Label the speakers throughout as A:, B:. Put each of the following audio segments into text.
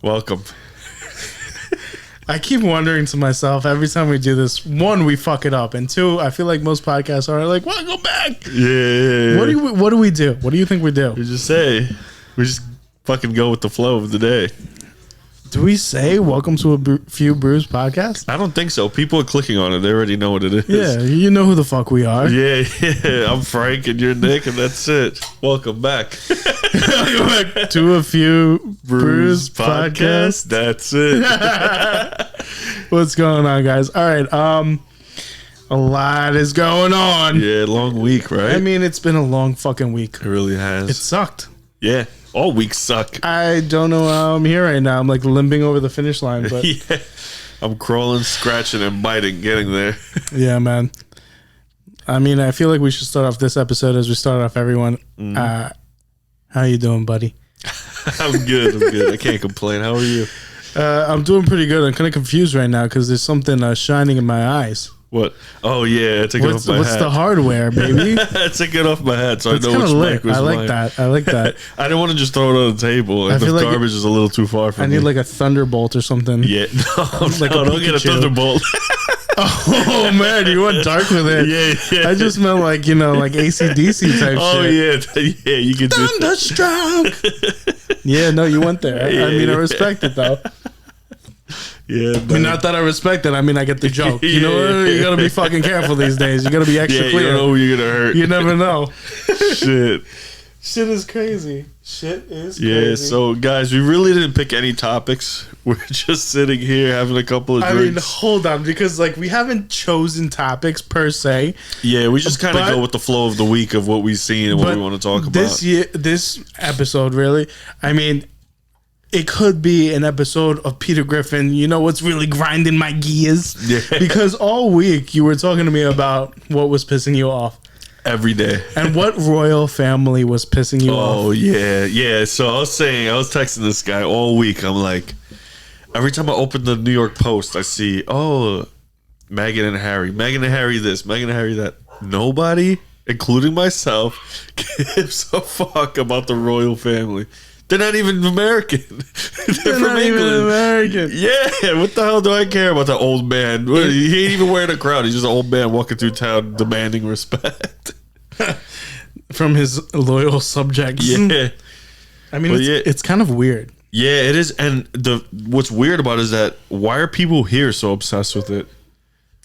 A: Welcome.
B: I keep wondering to myself every time we do this, one, we fuck it up, and two, I feel like most podcasts are like, "Well, go back."
A: Yeah.
B: What do we do? What do you think we do?
A: We just fucking go with the flow of the day.
B: Do we say welcome to a Few Brews podcast?
A: I don't think so. People are clicking on it. They already know what it is.
B: Yeah, you know who the fuck we are.
A: Yeah. I'm Frank and you're Nick, and that's it. Welcome back.
B: Welcome back to a Few Brews podcast.
A: That's it.
B: What's going on, guys? All right, a lot is going on.
A: Yeah, long week, right?
B: I mean, it's been a long fucking week.
A: It really has.
B: It sucked.
A: Yeah. All weeks suck.
B: I don't know how I'm here right now. I'm like limping over the finish line, but
A: Yeah. I'm crawling, scratching, and biting, getting there.
B: yeah, man. I mean, I feel like we should start off this episode as we start off everyone. How you doing, buddy?
A: I'm good. I can't complain. How are you?
B: I'm doing pretty good. I'm kind of confused right now because there's something shining in my eyes.
A: What? Oh, yeah. Take it off my hat.
B: What's the hardware, baby?
A: Take it off my hat so
B: It's
A: I know which mic was
B: I like
A: mine.
B: that. I like that.
A: I didn't want to just throw it on the table. And
B: I
A: the
B: feel like
A: garbage is a little too far from me.
B: I need like a thunderbolt or something.
A: Yeah. No,
B: Like
A: no,
B: a
A: don't get a
B: Pikachu.
A: Thunderbolt.
B: Oh, man. You went dark with it.
A: Yeah.
B: I just meant like, like AC/DC type
A: Oh,
B: shit.
A: yeah, you can do
B: Thunderstruck. Yeah, no, you went there. I mean, I respect it, though.
A: Yeah,
B: I mean, not that I respect it. I mean, I get the joke. You know, you gotta be fucking careful these days. You gotta be extra
A: you
B: clear.
A: don't know who you're going to hurt.
B: You never know.
A: Shit.
B: Shit is crazy. Shit is
A: Yeah,
B: crazy.
A: so, guys, we really didn't pick any topics. We're just sitting here having a couple of
B: I mean,
A: drinks.
B: hold on, because like we haven't chosen topics per se.
A: Yeah, we just kind of
B: but-
A: go with the flow of the week of what we've seen and what we want to talk about.
B: This episode, really, I mean, it could be an episode of Peter Griffin. You know what's really grinding my gears?
A: Yeah.
B: Because all week you were talking to me about what was pissing you off.
A: Every day.
B: And what royal family was pissing you off?
A: Oh, yeah. So I was texting this guy all week. I'm like, every time I open the New York Post, I see, Meghan and Harry. Meghan and Harry this, Meghan and Harry that. Nobody, including myself, gives a fuck about the royal family. They're not even American. They're from
B: not even
A: England.
B: American.
A: Yeah, what the hell do I care about that old man? He ain't even wearing a crown. He's just an old man walking through town demanding respect.
B: From his loyal subjects.
A: Yeah.
B: I mean, it's kind of weird.
A: Yeah, it is. And what's weird about it is that why are people here so obsessed with it?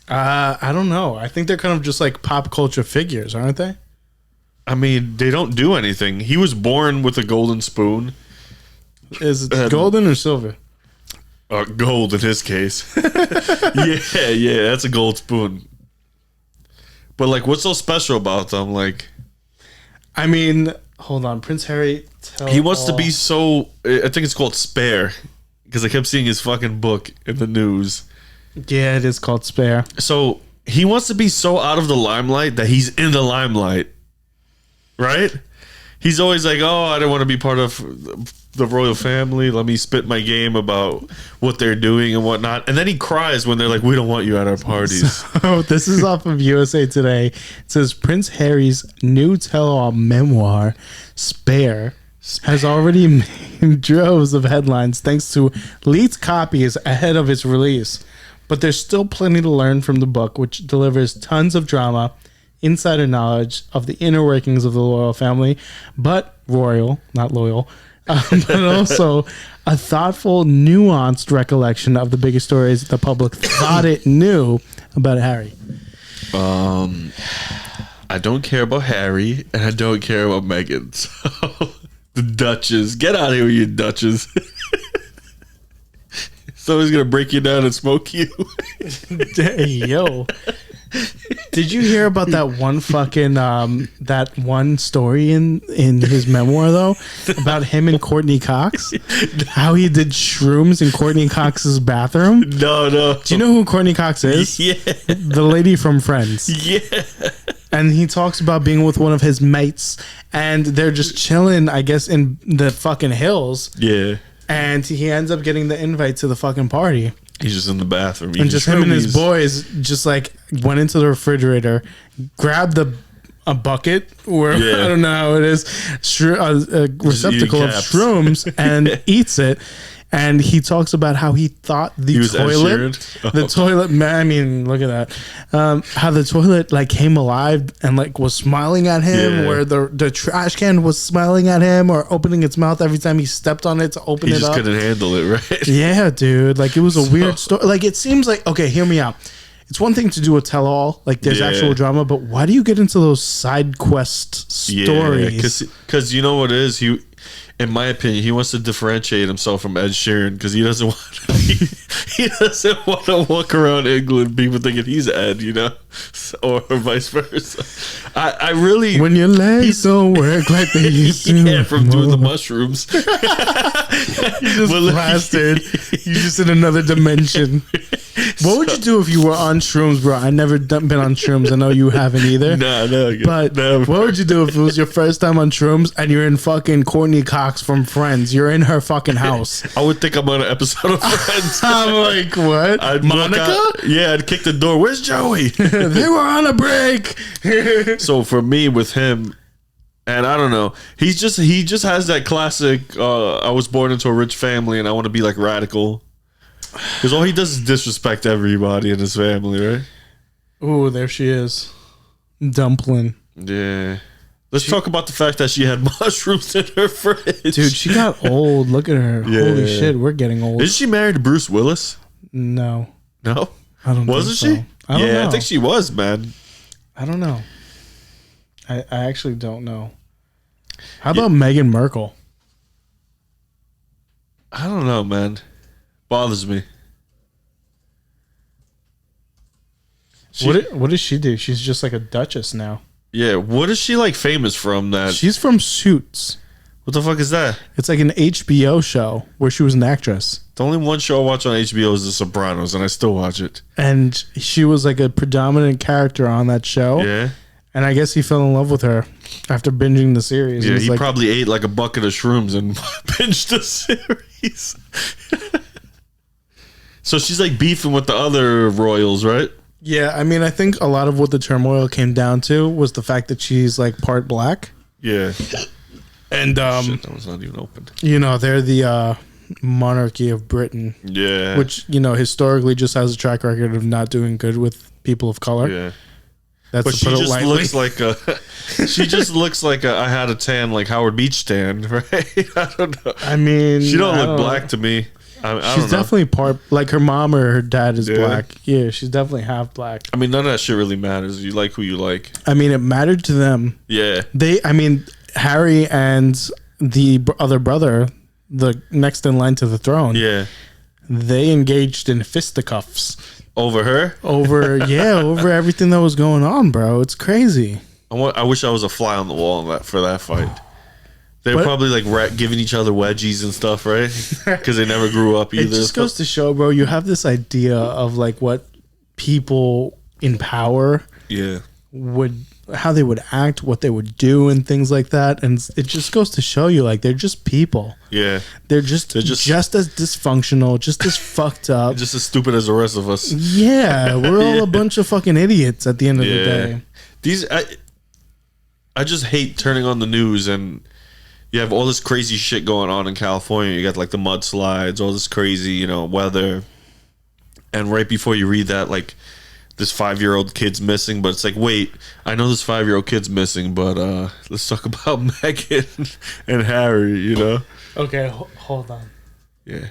B: I don't know. I think they're kind of just like pop culture figures, aren't they?
A: I mean, they don't do anything. He was born with a golden spoon.
B: Is it golden or silver?
A: Gold in his case. yeah, that's a gold spoon. But like, what's so special about them? Like,
B: I mean, hold on, Prince Harry.
A: He wants to be so. I think it's called Spare, because I kept seeing his fucking book in the news.
B: Yeah, it is called Spare.
A: So he wants to be so out of the limelight that he's in the limelight, right? He's always like, "Oh, I don't want to be part of the royal family. Let me spit my game about what they're doing and whatnot." And then he cries when they're like, "We don't want you at our parties."
B: So this is off of USA Today. It says Prince Harry's new tell-all memoir, Spare, has already made droves of headlines thanks to leaked copies ahead of its release. But there's still plenty to learn from the book, which delivers tons of drama, insider knowledge of the inner workings of the royal family, but royal, not loyal, but also a thoughtful, nuanced recollection of the biggest stories the public thought it knew about Harry.
A: I don't care about Harry and I don't care about Meghan. So the Duchess, get out of here, you Duchess. Somebody's gonna break you down and smoke you.
B: Yo, did you hear about that one fucking that one story in his memoir though about him and Courtney Cox? How he did shrooms in Courtney Cox's bathroom?
A: No.
B: Do you know who Courtney Cox is?
A: Yeah.
B: The lady from Friends.
A: Yeah.
B: And he talks about being with one of his mates and they're just chilling, I guess, in the fucking hills.
A: Yeah.
B: And he ends up getting the invite to the fucking party.
A: He's just in the bathroom.
B: And just him and his boys just like went into the refrigerator, grabbed a bucket or I don't know how it is, a receptacle of shrooms and eats it. and he talks about how he thought the toilet, man, I mean, look at that. How the toilet like came alive and like was smiling at him, where the trash can was smiling at him or opening its mouth every time he stepped on it to open it up. He
A: just couldn't handle it, right?
B: Yeah, dude. Like, it was a weird story. Like, it seems like, okay, hear me out. It's one thing to do a tell-all, like there's actual drama, but why do you get into those side quest stories?
A: Because you know what it is? In my opinion, he wants to differentiate himself from Ed Sheeran because he doesn't want to walk around England people thinking he's Ed, you know, or vice versa. I really,
B: when your legs don't work like they used to,
A: from doing the mushrooms,
B: you just blasted. You just in another dimension. What would you do if you were on shrooms, bro? I never been on shrooms. I know you haven't either.
A: No.
B: But what would you do if it was your first time on shrooms and you're in fucking Courtney Cox from Friends? You're in her fucking house.
A: I would think I'm on an episode of Friends.
B: I'm like, what? Monica?
A: I'd kick the door. Where's Joey?
B: They were on a break.
A: So for me, with him, and I don't know, he just has that classic. I was born into a rich family, and I want to be like radical. Because all he does is disrespect everybody in his family, right?
B: Oh, there she is. Dumpling.
A: Yeah. Let's talk about the fact that she had mushrooms in her fridge.
B: Dude, she got old. Look at her. Yeah. Holy shit, we're getting old.
A: Isn't she married to Bruce Willis?
B: No.
A: No?
B: I don't
A: Wasn't
B: think so.
A: she?
B: I don't know.
A: I think she was, man.
B: I don't know. I actually don't know. How about Meghan Markle?
A: I don't know, man. Bothers me.
B: What does she do? She's just like a duchess now.
A: Yeah, what is she like famous from? That
B: she's from Suits.
A: What the fuck is that?
B: It's like an HBO show where she was an actress.
A: The only one show I watch on HBO is The Sopranos, and I still watch it.
B: And she was like a predominant character on that show.
A: Yeah. And
B: I guess he fell in love with her after binging the series.
A: Yeah, he probably ate like a bucket of shrooms and binged the series. So she's like beefing with the other royals, right?
B: Yeah, I mean, I think a lot of what the turmoil came down to was the fact that she's like part black.
A: Yeah.
B: And
A: shit, that was not even open.
B: You know, they're the monarchy of Britain.
A: Yeah.
B: Which, you know, historically just has a track record of not doing good with people of color.
A: Yeah.
B: That's
A: but she just looks like she just looks like I had a tan like Howard Beach tan, right? I don't know.
B: I mean,
A: she don't look black to me.
B: She's definitely part, like her mom or her dad is black. Yeah, she's definitely half black.
A: I mean, none of that shit really matters. You like who you like.
B: I mean, it mattered to them.
A: Yeah.
B: Harry and the other brother, the next in line to the throne.
A: Yeah.
B: They engaged in fisticuffs.
A: Over her?
B: Over everything that was going on, bro. It's crazy.
A: I wish I was a fly on the wall for that fight. They were probably like giving each other wedgies and stuff, right? Because they never grew up either.
B: It just goes to show, bro, you have this idea of like what people in power how they would act, what they would do and things like that. And it just goes to show you like they're just people.
A: Yeah.
B: They're just as dysfunctional, just as fucked up.
A: Just as stupid as the rest of us.
B: Yeah. We're all a bunch of fucking idiots at the end of the day.
A: I just hate turning on the news and you have all this crazy shit going on in California. You got like the mudslides, all this crazy, you know, weather. And right before you read that, like this 5-year-old kid's missing, but it's like, wait, I know this 5-year-old kid's missing, but let's talk about Meghan and Harry, you know?
B: Okay, hold on.
A: Yeah.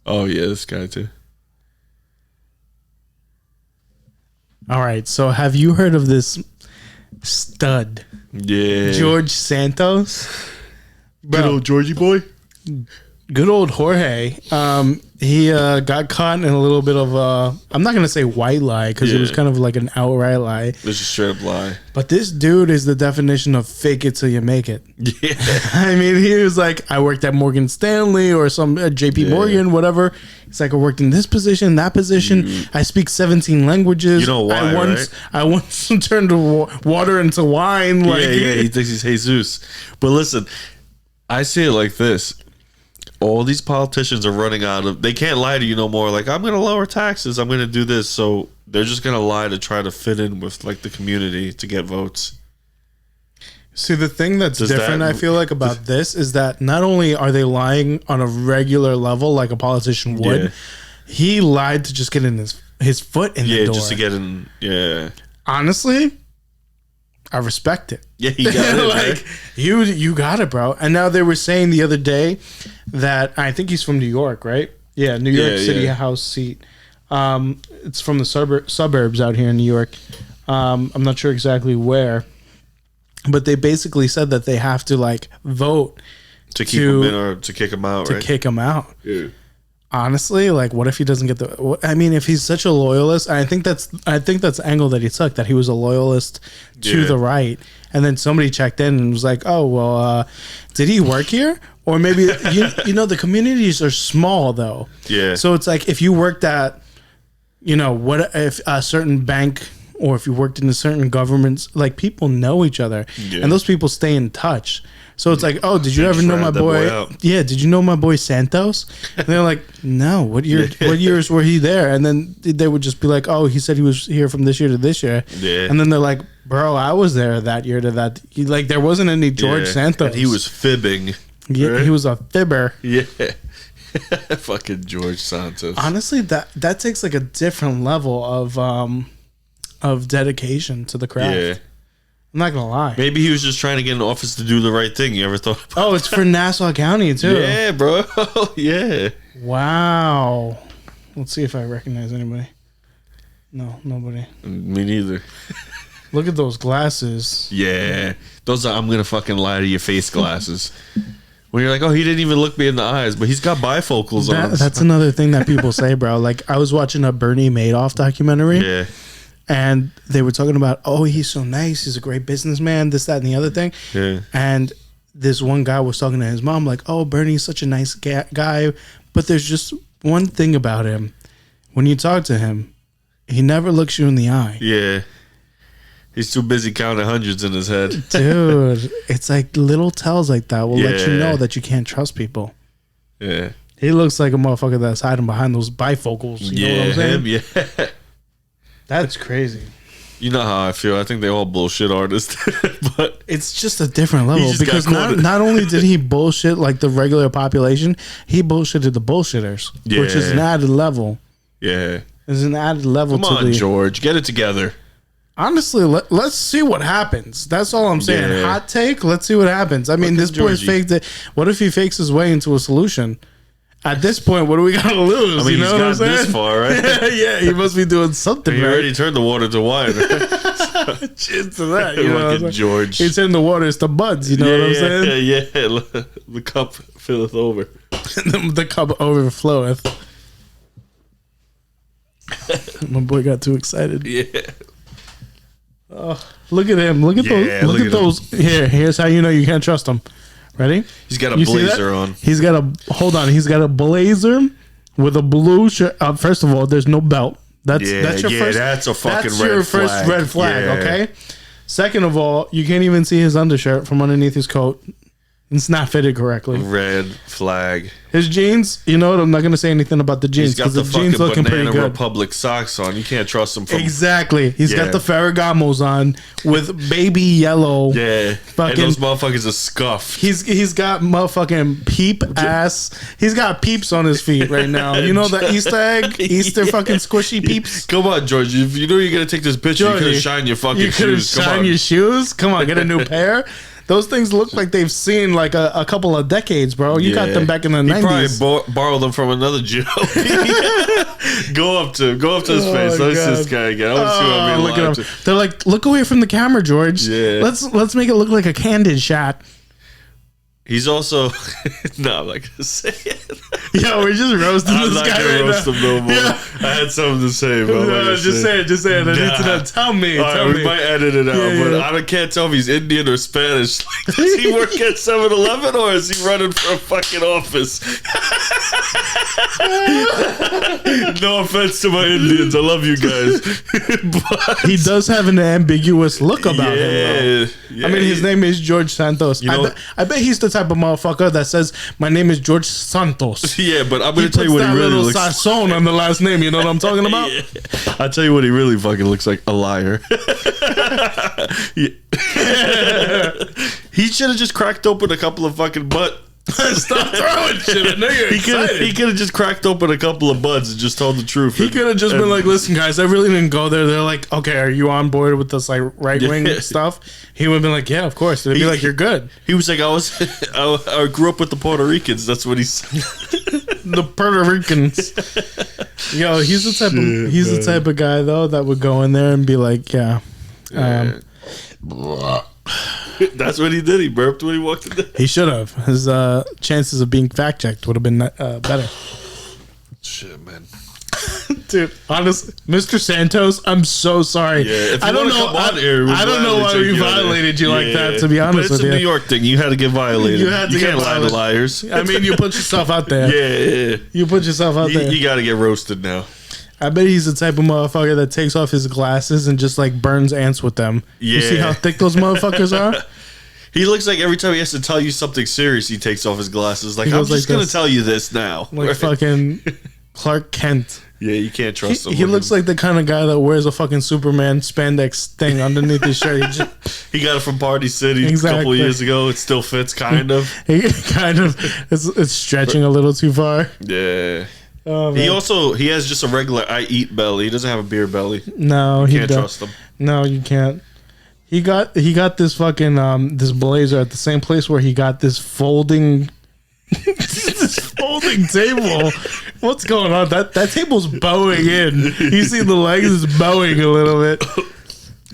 A: Oh, yeah, this guy too.
B: All right, so have you heard of this stud?
A: Yeah.
B: George Santos?
A: Good old Georgie boy.
B: Good old Jorge. He got caught in a little bit of I'm not gonna say white lie because it was kind of like an outright lie.
A: This is a straight up lie.
B: But this dude is the definition of fake it till you make it.
A: Yeah.
B: I mean, he was like, I worked at Morgan Stanley or some JP Morgan, whatever. He's like, I worked in this position, that position. I speak 17 languages.
A: You know why,
B: I once turned water into wine. Like,
A: yeah. He thinks he's Jesus. But listen, I see it like this. All these politicians are running out of, they can't lie to you no more. Like, I'm going to lower taxes. I'm going to do this. So they're just going to lie to try to fit in with like the community to get votes.
B: See, the thing that's
A: Does
B: different,
A: that-
B: I feel like, about this is that not only are they lying on a regular level like a politician would,
A: Yeah.
B: he lied to just get in his foot in the door.
A: just to get in. Yeah.
B: Honestly, I respect it.
A: Yeah, you got it.
B: Like,
A: Right?
B: you got it, bro. And now they were saying the other day that I think he's from New York, right? Yeah, New York
A: Yeah,
B: City
A: yeah.
B: House seat. It's from the suburbs out here in New York. I'm not sure exactly where, but they basically said that they have to like vote
A: To keep him in or to kick him out,
B: to
A: right?
B: kick him out.
A: Yeah.
B: Honestly, like, what if he doesn't get the? I mean, if he's such a loyalist, I think that's the angle that he took, that he was a loyalist to
A: Yeah.
B: the right, and then somebody checked in and was like, "Oh, well, did he work here?" Or maybe you know the communities are small though,
A: Yeah.
B: so it's like if you worked at, what if a certain bank, or if you worked in a certain government, like people know each other,
A: Yeah.
B: and those people stay in touch. So it's like, oh, did you
A: They
B: ever know
A: tried
B: my
A: that boy
B: boy?
A: out.
B: Yeah, did you know my boy Santos? And they're like, no. What years were he there? And then they would just be like, oh, he said he was here from this year to this year.
A: Yeah.
B: And then they're like, bro, I was there that year to that. Like, there wasn't any George
A: Yeah.
B: Santos.
A: And he was fibbing.
B: Yeah,
A: right?
B: he was a fibber.
A: Yeah. Fucking George Santos.
B: Honestly, that takes like a different level of dedication to the craft.
A: Yeah.
B: I'm not gonna lie.
A: Maybe he was just trying to get in office to do the right thing. You ever thought about
B: Oh, it's for Nassau County too.
A: Yeah, bro. Yeah.
B: Wow. Let's see if I recognize anybody. No, nobody.
A: Me neither.
B: Look at those glasses.
A: Yeah. Those are I'm gonna fucking lie to your face glasses. When you're like, oh, he didn't even look me in the eyes, but he's got bifocals on.
B: That's another thing that people say, bro. Like, I was watching a Bernie Madoff documentary,
A: Yeah.
B: and they were talking about, oh, he's so nice, he's a great businessman, this, that, and the other thing.
A: Yeah.
B: And this one guy was talking to his mom, like, oh, Bernie's such a nice guy, but there's just one thing about him. When you talk to him, he never looks you in the eye.
A: Yeah. He's too busy counting hundreds in his head.
B: Dude, it's like little tells like that will let you
A: Yeah.
B: know that you can't trust people.
A: Yeah.
B: He looks like a motherfucker that's hiding behind those bifocals. You know what I'm saying?
A: him, yeah.
B: That's crazy.
A: You know how I feel. I think they all bullshit artists. But
B: It's just a different level
A: just got
B: because
A: caught.
B: not only did he bullshit like the regular population, he bullshitted the bullshitters, which is an
A: Yeah.
B: added level.
A: yeah.
B: Is an added level
A: Come
B: to
A: on,
B: the.
A: George. Get it together.
B: Honestly, let's see what happens. That's all I'm saying.
A: Yeah.
B: Hot take. Let's see what happens. I mean,
A: Look
B: this
A: at
B: boy's
A: Georgie.
B: faked it. What if he fakes his way into a solution? At this point, what do we got to lose?
A: I mean,
B: you know
A: he's
B: what I'm
A: got
B: saying?
A: this far, right?
B: Yeah, he must be doing something
A: He
B: right.
A: already turned the water to wine.
B: Cheers to that. You know what I'm
A: Fucking
B: saying?
A: George.
B: He turned the waters to buds. You know what I'm saying?
A: Yeah. The cup filleth over.
B: The cup overfloweth. My boy got too excited.
A: Yeah.
B: Look at him. Look at
A: Yeah,
B: those. Look at
A: him.
B: those. Here's how you know you can't trust him. Ready?
A: He's got a
B: You see that?
A: blazer on.
B: He's got a hold on. He's got a blazer with a blue shirt. First of all, there's no belt. That's
A: Yeah,
B: your
A: yeah,
B: first.
A: that's a fucking
B: that's
A: red
B: your first
A: flag.
B: red flag.
A: Yeah.
B: Okay. Second of all, you can't even see his undershirt from underneath his coat. It's not fitted correctly.
A: Red flag.
B: His jeans. You know what? I'm not gonna say anything about the jeans
A: He's got
B: because
A: the
B: the jeans
A: fucking
B: looking pretty
A: Banana
B: good.
A: Republic socks on. You can't trust him from.
B: Exactly. He's
A: Yeah.
B: got the Ferragamos on with baby yellow.
A: Yeah.
B: Fucking-
A: And those motherfuckers are scuffed.
B: He's got motherfucking peep ass. He's got peeps on his feet right now. You know the Easter egg, Easter
A: Yeah.
B: fucking squishy peeps.
A: Come on, George. If you know you're gonna take this picture, you could
B: Georgie,
A: have shined your fucking
B: You could have
A: shoes. Come
B: shined
A: on.
B: your shoes. Come on, get a new pair. Those things look like they've seen like a couple of decades, bro. You got
A: Yeah.
B: them back in the
A: He probably
B: 90s.
A: borrowed them from another Joe. Go up to his
B: Oh,
A: face. Let's see this
B: God.
A: guy again. I want to see what I'm being
B: Look
A: lied
B: at
A: to.
B: him. They're like, look away from the camera, George.
A: Yeah.
B: Let's make it look like a candid shot.
A: He's also no, I'm not gonna say it.
B: Yo, we're just roasting
A: I'm
B: this
A: not
B: guy
A: gonna
B: right
A: roast
B: now.
A: him no more.
B: Yeah.
A: I had something to say, but I'm not
B: No,
A: gonna
B: just say it. Just say it. I need to know. Tell me.
A: All right,
B: Tell
A: we
B: me.
A: might edit it out,
B: Yeah,
A: but
B: yeah.
A: I can't tell if he's Indian or Spanish. Like, does he work at 7-Eleven or is he running for a fucking office? No offense to my Indians, I love you guys. But
B: He does have an ambiguous look about him. Though.
A: yeah,
B: I mean, his name is George Santos.
A: You know-
B: I bet he's the type of motherfucker that says, my name is George Santos.
A: Yeah, but I'm going
B: He
A: to tell you
B: puts
A: what
B: that
A: he really
B: little
A: looks like.
B: sazon on the last name. You know what I'm talking about?
A: Yeah. I'll tell you what he really fucking looks like, a liar. He should have just cracked open a couple of fucking butt.
B: Stop throwing shit. I know you're excited.
A: He could have just cracked open a couple of buds and just told the truth.
B: He could have just been like, listen, guys, I really didn't go there. They're like, okay, are you on board with this like right wing stuff? He would have been like, yeah, of course. They'd be like, you're good.
A: He was like, I grew up with the Puerto Ricans. That's what he said.
B: The Puerto Ricans. Yo, he's the type of guy though that would go in there and be like, yeah.
A: That's what he did. He burped when he walked in there.
B: He should have. His chances of being fact checked would have been better.
A: Shit, man.
B: Dude, honestly, Mr. Santos, I'm so sorry.
A: Yeah,
B: I don't know. I don't know why we violated you like that. To be honest with you,
A: it's a New York thing. You had to get violated.
B: You had to get
A: can't lie to liars.
B: I mean, you put yourself out there.
A: Yeah.
B: You put yourself out there.
A: You got to get roasted now.
B: I bet he's the type of motherfucker that takes off his glasses and just like burns ants with them.
A: Yeah.
B: You see how thick those motherfuckers are?
A: He looks like every time he has to tell you something serious, he takes off his glasses. Like, I'm just
B: like
A: going to
B: this.
A: tell you this now.
B: Like fucking Clark Kent.
A: Yeah, you can't trust him.
B: He looks like the kind of guy that wears a fucking Superman spandex thing underneath his shirt.
A: He got it from Party City a couple of years ago. It still fits, kind of.
B: It's stretching a little too far.
A: Yeah.
B: Oh, man.
A: He has just a regular I eat belly. He doesn't have a beer belly.
B: No,
A: You
B: he
A: can't
B: don't.
A: trust him.
B: No, you can't. He got this fucking this blazer at the same place where he got this folding table. What's going on? That table's bowing in. You see the legs is bowing a little bit.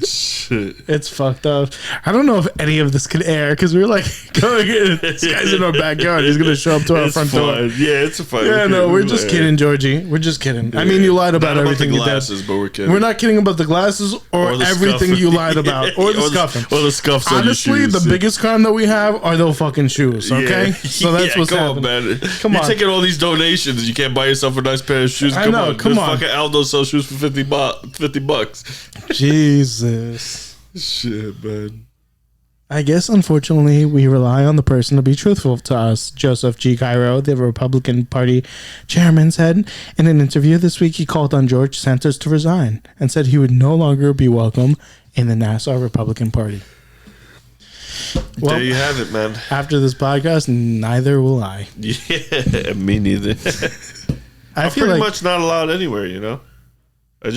A: Shit.
B: It's fucked up. I don't know if any of this could air because we were like going in. This guy's in our backyard. He's gonna show up to our front door.
A: Yeah, it's a fine.
B: Yeah, no, we're just kidding, Georgie. We're just kidding. Yeah. I mean, you lied about everything
A: the
B: you
A: glasses,
B: did.
A: But we're kidding.
B: We're not kidding about the glasses or
A: the
B: everything
A: scuff.
B: you lied about or the scuffing.
A: Or the scuffs on your
B: Honestly,
A: shoes.
B: the biggest crime that we have are those fucking shoes. Okay,
A: Yeah.
B: so that's what's
A: come
B: happening.
A: on, man.
B: Come
A: You're
B: on.
A: taking all these donations. You can't buy yourself a nice pair of shoes.
B: I know, come
A: There's
B: on.
A: Fucking Aldo sells shoes for $50.
B: Jesus.
A: Shit, man.
B: I guess, unfortunately, we rely on the person to be truthful to us. Joseph G. Cairo, the Republican Party chairman, said in an interview this week he called on George Santos to resign and said he would no longer be welcome in the Nassau Republican Party. Well,
A: There you have it, man.
B: after this podcast, neither will I.
A: Yeah, me neither.
B: I
A: I'm
B: feel
A: pretty
B: like.
A: much not allowed anywhere, you know?
B: Are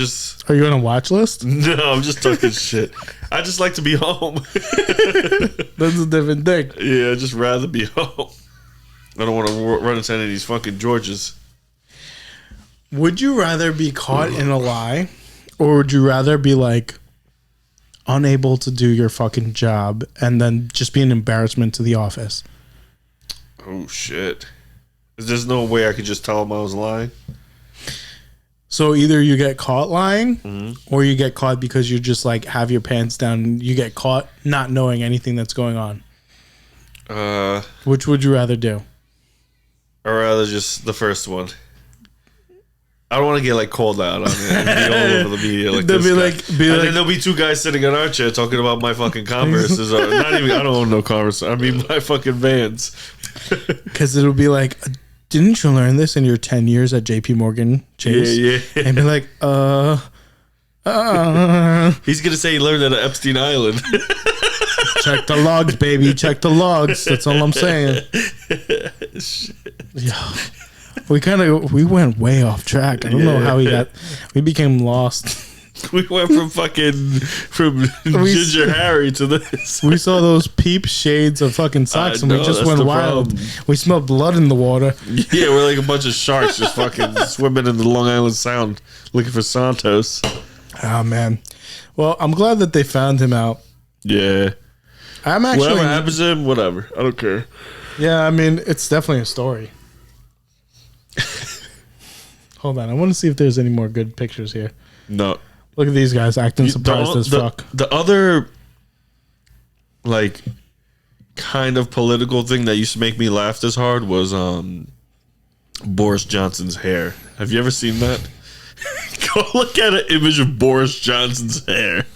B: you on a watch list?
A: No, I'm just talking shit. I just like to be home.
B: That's a different thing.
A: Yeah, I'd just rather be home. I don't want to run into any of these fucking Georges.
B: Would you rather be caught in a lie, or would you rather be like unable to do your fucking job and then just be an embarrassment to the office?
A: Oh, shit. There's no way I could just tell them I was lying?
B: So either you get caught lying, or you get caught because you just like have your pants down and you get caught not knowing anything that's going on. Which would you rather do?
A: Or rather just the first one. I don't want to get like called out on it and be all over the media like
B: They'll
A: this
B: be
A: guy.
B: like-
A: And then there'll be two guys sitting in our chair talking about my fucking Converses. Or not even, I don't own no Converse. I mean my fucking Vans.
B: Because it'll be like, didn't you learn this in your 10 years at JP Morgan Chase?
A: Yeah.
B: And be like,
A: He's going to say he learned it at Epstein Island.
B: check the logs, baby. Check the logs. That's all I'm saying. Yeah. We went way off track. I don't know how we became lost.
A: We went from Ginger Harry to this.
B: We saw those peep shades of fucking socks and we
A: know,
B: just
A: that's
B: went
A: the
B: wild.
A: problem.
B: We smelled blood in the water.
A: Yeah, we're like a bunch of sharks just fucking swimming in the Long Island Sound looking for Santos.
B: Oh, man. Well, I'm glad that they found him out.
A: Yeah.
B: I'm actually...
A: Whatever happens to him, whatever. I don't care.
B: Yeah, I mean, it's definitely a story. Hold on. I want to see if there's any more good pictures here.
A: No.
B: Look at these guys acting surprised as fuck.
A: The other, like, kind of political thing that used to make me laugh this hard was Boris Johnson's hair. Have you ever seen that? Go look at an image of Boris Johnson's hair.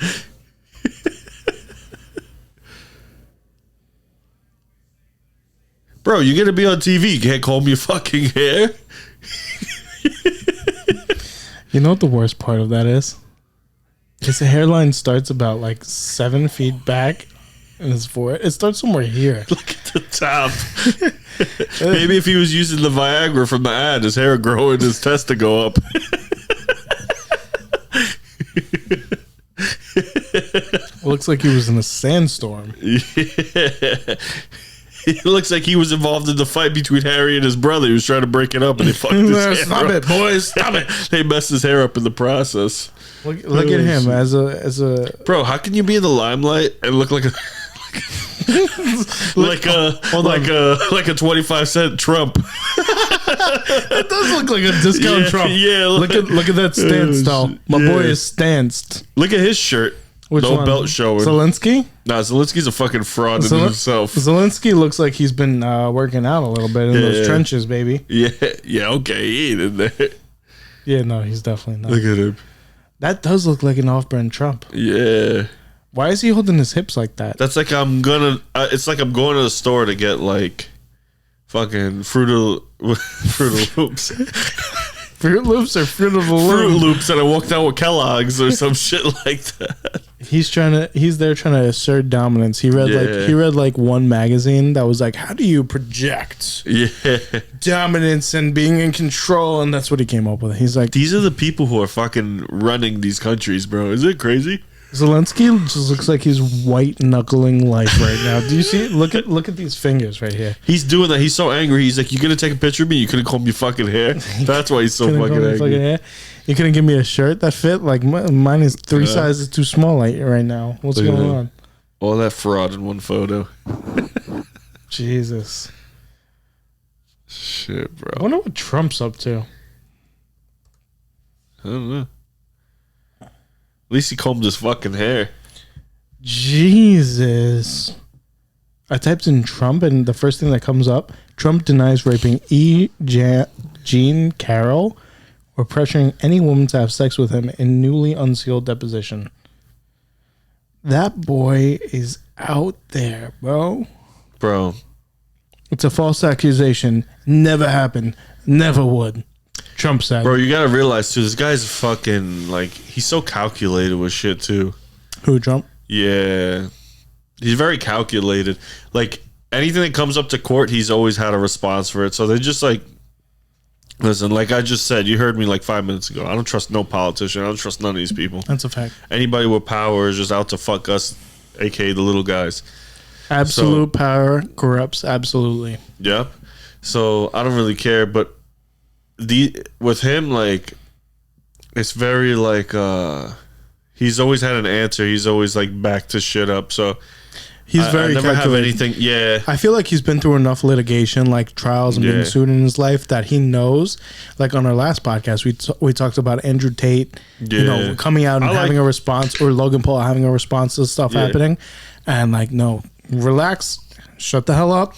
A: Bro, you're gonna be on TV. You can't comb your fucking hair.
B: You know what the worst part of that is? His hairline starts about like 7 feet back in his forehead. It starts somewhere here.
A: Look at the top. Maybe if he was using the Viagra from the ad, his hair would grow and his test to go up.
B: Looks like he was in a sandstorm.
A: Yeah. It looks like he was involved in the fight between Harry and his brother. He was trying to break it up, and they fucked his hair
B: Stop
A: up.
B: it, boys! Stop it!
A: They messed his hair up in the process.
B: Look at him as a
A: Bro, how can you be in the limelight and look like a like a 25-cent Trump?
B: It does look like a discount Trump.
A: Yeah,
B: look at that stance though. My boy is stanced.
A: Look at his shirt.
B: Which
A: no
B: one?
A: belt showing.
B: Zelensky?
A: Nah, Zelensky's a fucking fraud in himself.
B: Zelensky looks like he's been working out a little bit in those trenches, baby.
A: Yeah, okay, he ain't in there.
B: Yeah, no, he's definitely not.
A: Look at him.
B: That does look like an off-brand Trump.
A: Yeah.
B: Why is he holding his hips like that?
A: That's like it's like I'm going to the store to get like fucking Fruit of Loops.
B: Fruit Loops or Fruit of the Loom?
A: Fruit Loops, and I walked out with Kellogg's or some shit like that.
B: He's there trying to assert dominance. He read like one magazine that was like, how do you project dominance and being in control? And that's what he came up with. He's like,
A: these are the people who are fucking running these countries, bro. Is it crazy?
B: Zelensky just looks like he's white knuckling life right now. Do you see it? Look at these fingers right here.
A: He's doing that. He's so angry. He's like, "You gonna take a picture of me? You couldn't comb your fucking hair." That's why he's so fucking angry.
B: You couldn't give me a shirt that fit. Like mine is 3 sizes too small right now. What's going on?
A: All that fraud in one photo.
B: Jesus.
A: Shit, bro.
B: I wonder what Trump's up to.
A: I don't know. At least he combed his fucking hair.
B: Jesus. I typed in Trump, and the first thing that comes up, Trump denies raping Jean Carroll or pressuring any woman to have sex with him in newly unsealed deposition. That boy is out there, bro.
A: Bro.
B: It's a false accusation. Never happened. Never would. Trump said.
A: Bro, you gotta realize too, this guy's fucking like, he's so calculated with shit too.
B: Who, Trump?
A: Yeah. He's very calculated. Like, anything that comes up to court, he's always had a response for it. So they're just like, listen, like I just said, you heard me like 5 minutes ago. I don't trust no politician. I don't trust none of these people.
B: That's a fact.
A: Anybody with power is just out to fuck us, aka the little guys.
B: Absolute power corrupts absolutely.
A: Yep. So I don't really care, but with him, like, it's very like he's always had an answer. He's always like backed his shit up. So
B: he's very
A: I never have
B: calculated.
A: anything. Yeah,
B: I feel like he's been through enough litigation, like trials and being sued in his life, that he knows. Like on our last podcast, we talked about Andrew Tate, you know, coming out and having a response, or Logan Paul having a response to stuff happening, and like, no, relax, shut the hell up.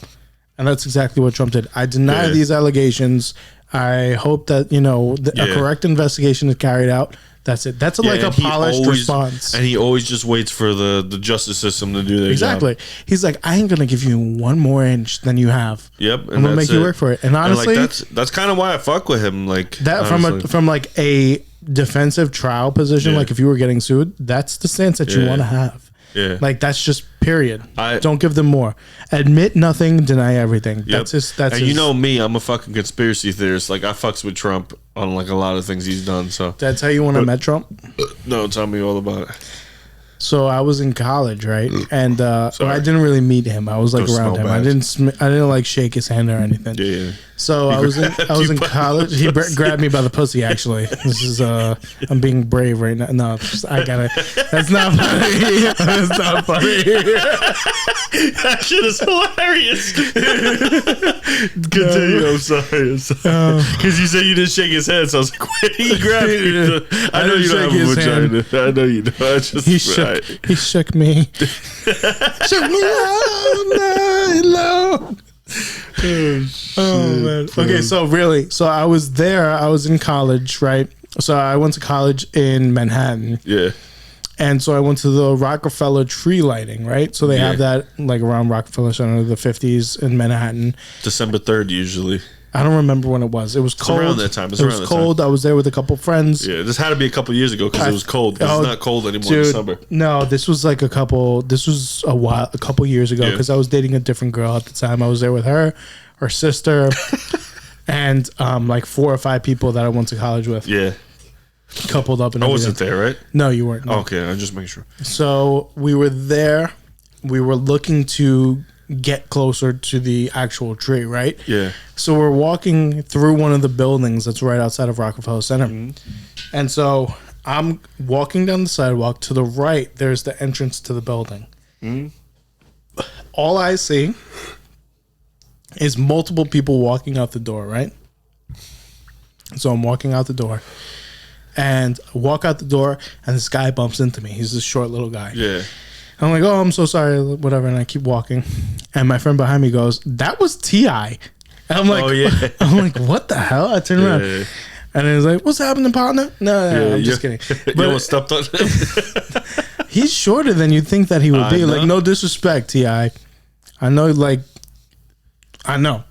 B: And that's exactly what Trump did. I deny these allegations. I hope that, you know, a correct investigation is carried out. That's it. That's like a polished response.
A: And he always just waits for the justice system to do their job.
B: He's like, I ain't gonna give you 1 more inch than you have.
A: Yep.
B: I'm gonna make you work for it. And honestly,
A: and like that's kind of why I fuck with him. Like
B: that from like a defensive trial position. Like if you were getting sued, that's the stance that you want to have. Yeah. Like that's just period. Don't give them more. Admit nothing, deny everything. Yep. That's
A: you know me, I'm a fucking conspiracy theorist. Like I fucks with Trump on like a lot of things he's done. So
B: that's how you want to met Trump?
A: No, tell me all about it.
B: So I was in college, right? And I didn't really meet him. I was like around him. I didn't like shake his hand or anything. Yeah. So I was in college. He grabbed me by the pussy. Actually, this is I'm being brave right now. No, I gotta. That's not funny. That's not funny.
A: That shit is hilarious. Continue. I'm sorry. Because you said you didn't shake his hand, so I was like, wait, he grabbed me. I know you don't have a vagina. I know you don't.
B: He shook me. Shook me all night long. Oh man. Okay, so I was there. I was in college, right? So I went to college in Manhattan.
A: Yeah.
B: And so I went to the Rockefeller tree lighting, right? So they have that like around Rockefeller Center, the 50s in Manhattan.
A: December 3rd usually.
B: I don't remember when it was. It was cold.
A: Around that time.
B: It was cold. I was there with a couple friends.
A: Yeah, this had to be a couple years ago because it was cold. It's not cold anymore in December.
B: No, this was like this was a couple years ago because I was dating a different girl at the time. I was there with her sister, and like 4 or 5 people that I went to college with.
A: Yeah.
B: Coupled up and
A: I wasn't there, right?
B: No, you weren't. No.
A: Okay, I'm just making sure.
B: So we were there. We were looking to get closer to the actual tree, right?
A: Yeah.
B: So we're walking through one of the buildings that's right outside of Rockefeller Center. Mm-hmm. And so I'm walking down the sidewalk. To the right, there's the entrance to the building. Mm-hmm. All I see is multiple people walking out the door, right? So I'm walking out the door. And I walk out the door, and this guy bumps into me. He's this short little guy.
A: Yeah.
B: I'm like, oh, I'm so sorry, whatever. And I keep walking. And my friend behind me goes, that was T.I. And I'm like, I'm like, what the hell? I turn around.
A: Yeah.
B: And he's like, what's happening, partner? No, I'm just kidding. But
A: you almost stepped on him.
B: He's shorter than you'd think that he would be. Like, no disrespect, T.I. I know, like, I know.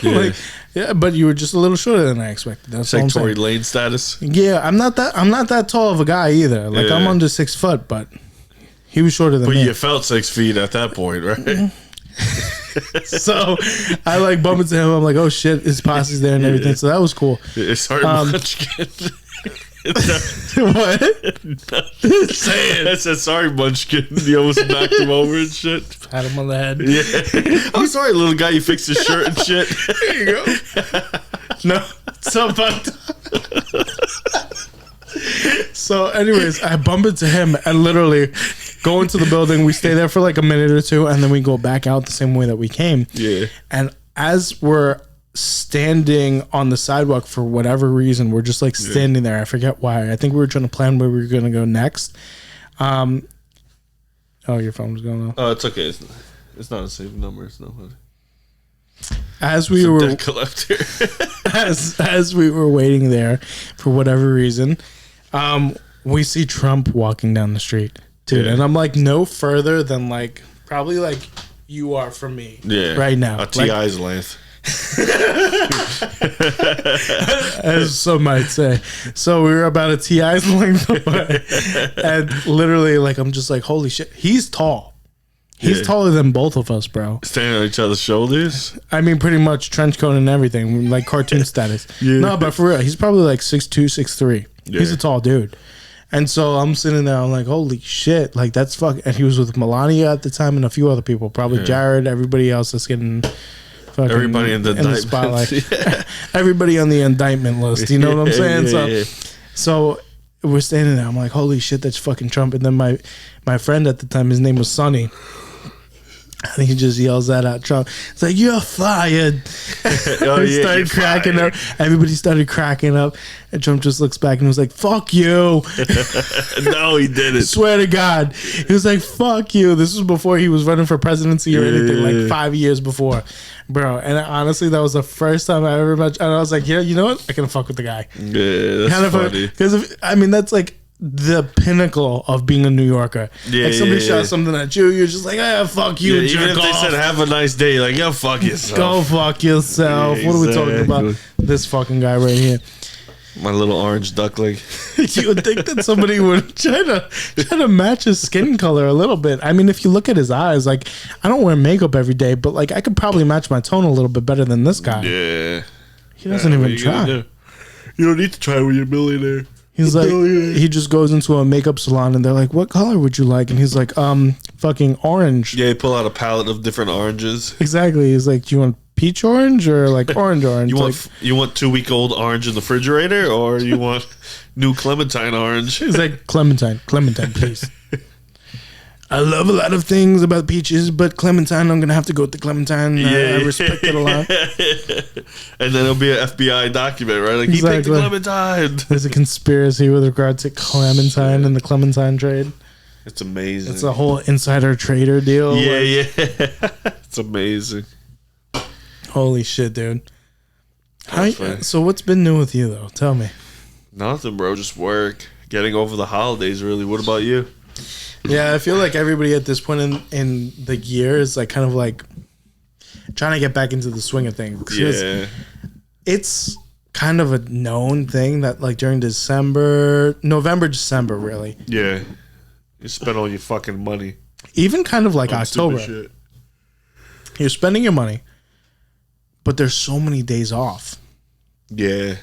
A: Yeah.
B: Like, yeah, but you were just a little shorter than I expected. That's
A: like Tory Lane status.
B: Yeah, I'm not that tall of a guy either. Like I'm under 6 foot, but he was shorter than me.
A: But you felt 6 feet at that point, right?
B: So I like bump into him. I'm like, oh shit, his posse's there and everything. So that was cool.
A: Sorry, Munchkin.
B: What?
A: Say it. I said sorry, Munchkin. You almost knocked him over and shit.
B: Pat him on the head.
A: Yeah. I'm sorry, little guy. You fixed his shirt and shit.
B: There you go. No, so fucked up. So, anyways, I bump into him and literally go into the building. We stay there for like a minute or two, and then we go back out the same way that we came. Yeah. And as we're standing on the sidewalk for whatever reason, we're just like standing there. I forget why. I think we were trying to plan where we were going to go next. Oh, your phone was going off.
A: Oh, it's okay. It's not a saved number. It's not.
B: As we were as we were waiting there for whatever reason, we see Trump walking down the street, dude, and I'm like no further than like probably like you are from me, right now,
A: a T.I.'s length.
B: As some might say. So we were about a T.I.'s length away, and literally, like, I'm just like, holy shit, he's tall. He's taller than both of us, bro.
A: Standing on each other's shoulders.
B: I mean, pretty much trench coat and everything, like cartoon status. No, but for real, he's probably like 6'2", 6'3". He's a tall dude. And so I'm sitting there, I'm like, holy shit, like that's fuck. And he was with Melania at the time and a few other people, probably Jared, everybody else that's getting.
A: Everybody in the
B: spotlight. Everybody on the indictment list. You know what I'm saying? So we're standing there. I'm like, holy shit, that's fucking Trump. And then my friend at the time, his name was Sonny. And he just yells that at Trump. It's like, you're fired. He started cracking up. Everybody started cracking up. And Trump just looks back and was like, fuck you.
A: No, he didn't.
B: Swear to God. He was like, fuck you. This was before he was running for presidency or anything, like 5 years before. Bro, and honestly, that was the first time I ever met. And I was like, yeah, you know what? I can fuck with the guy.
A: Yeah, that's funny.
B: Because, I mean, that's like the pinnacle of being a New Yorker. Yeah, like somebody shot something at you, you're just like, ah, fuck you, jerk
A: even if they said have a nice day, like, yo, fuck yourself.
B: Go fuck yourself. Yeah, what are we talking about? This fucking guy right here.
A: My little orange duckling.
B: You would think that somebody would try to match his skin color a little bit. I mean, if you look at his eyes, like, I don't wear makeup every day, but like I could probably match my tone a little bit better than this guy.
A: Yeah.
B: He doesn't even try.
A: You don't need to try when you're a millionaire.
B: He's like, he just goes into a makeup salon and they're like, what color would you like? And he's like, fucking orange.
A: Yeah, he pull out a palette of different oranges.
B: Exactly. He's like, do you want peach orange or like orange?
A: You want 2-week-old orange in the refrigerator, or you want new clementine orange?
B: He's like, Clementine, please. I love a lot of things about peaches, but clementine, I'm gonna have to go with the clementine. I respect it a lot.
A: And then it'll be an FBI document, right? Like, he picked the clementine.
B: There's a conspiracy with regard to clementine and the clementine trade.
A: It's amazing.
B: It's a whole insider trader deal.
A: Yeah. It's amazing.
B: Holy shit, dude. So what's been new with you, though? Tell me.
A: Nothing, bro. Just work. getting over the holidays, really. What about you?
B: Yeah, I feel like everybody at this point in the year is like kind of like trying to get back into the swing of things. 'Cause
A: Yeah.
B: it's kind of a known thing that like during November, December, really.
A: Yeah. You spend all your fucking money.
B: Even kind of like
A: on stupid
B: October.
A: shit.
B: You're spending your money, but there's so many days off.
A: Yeah.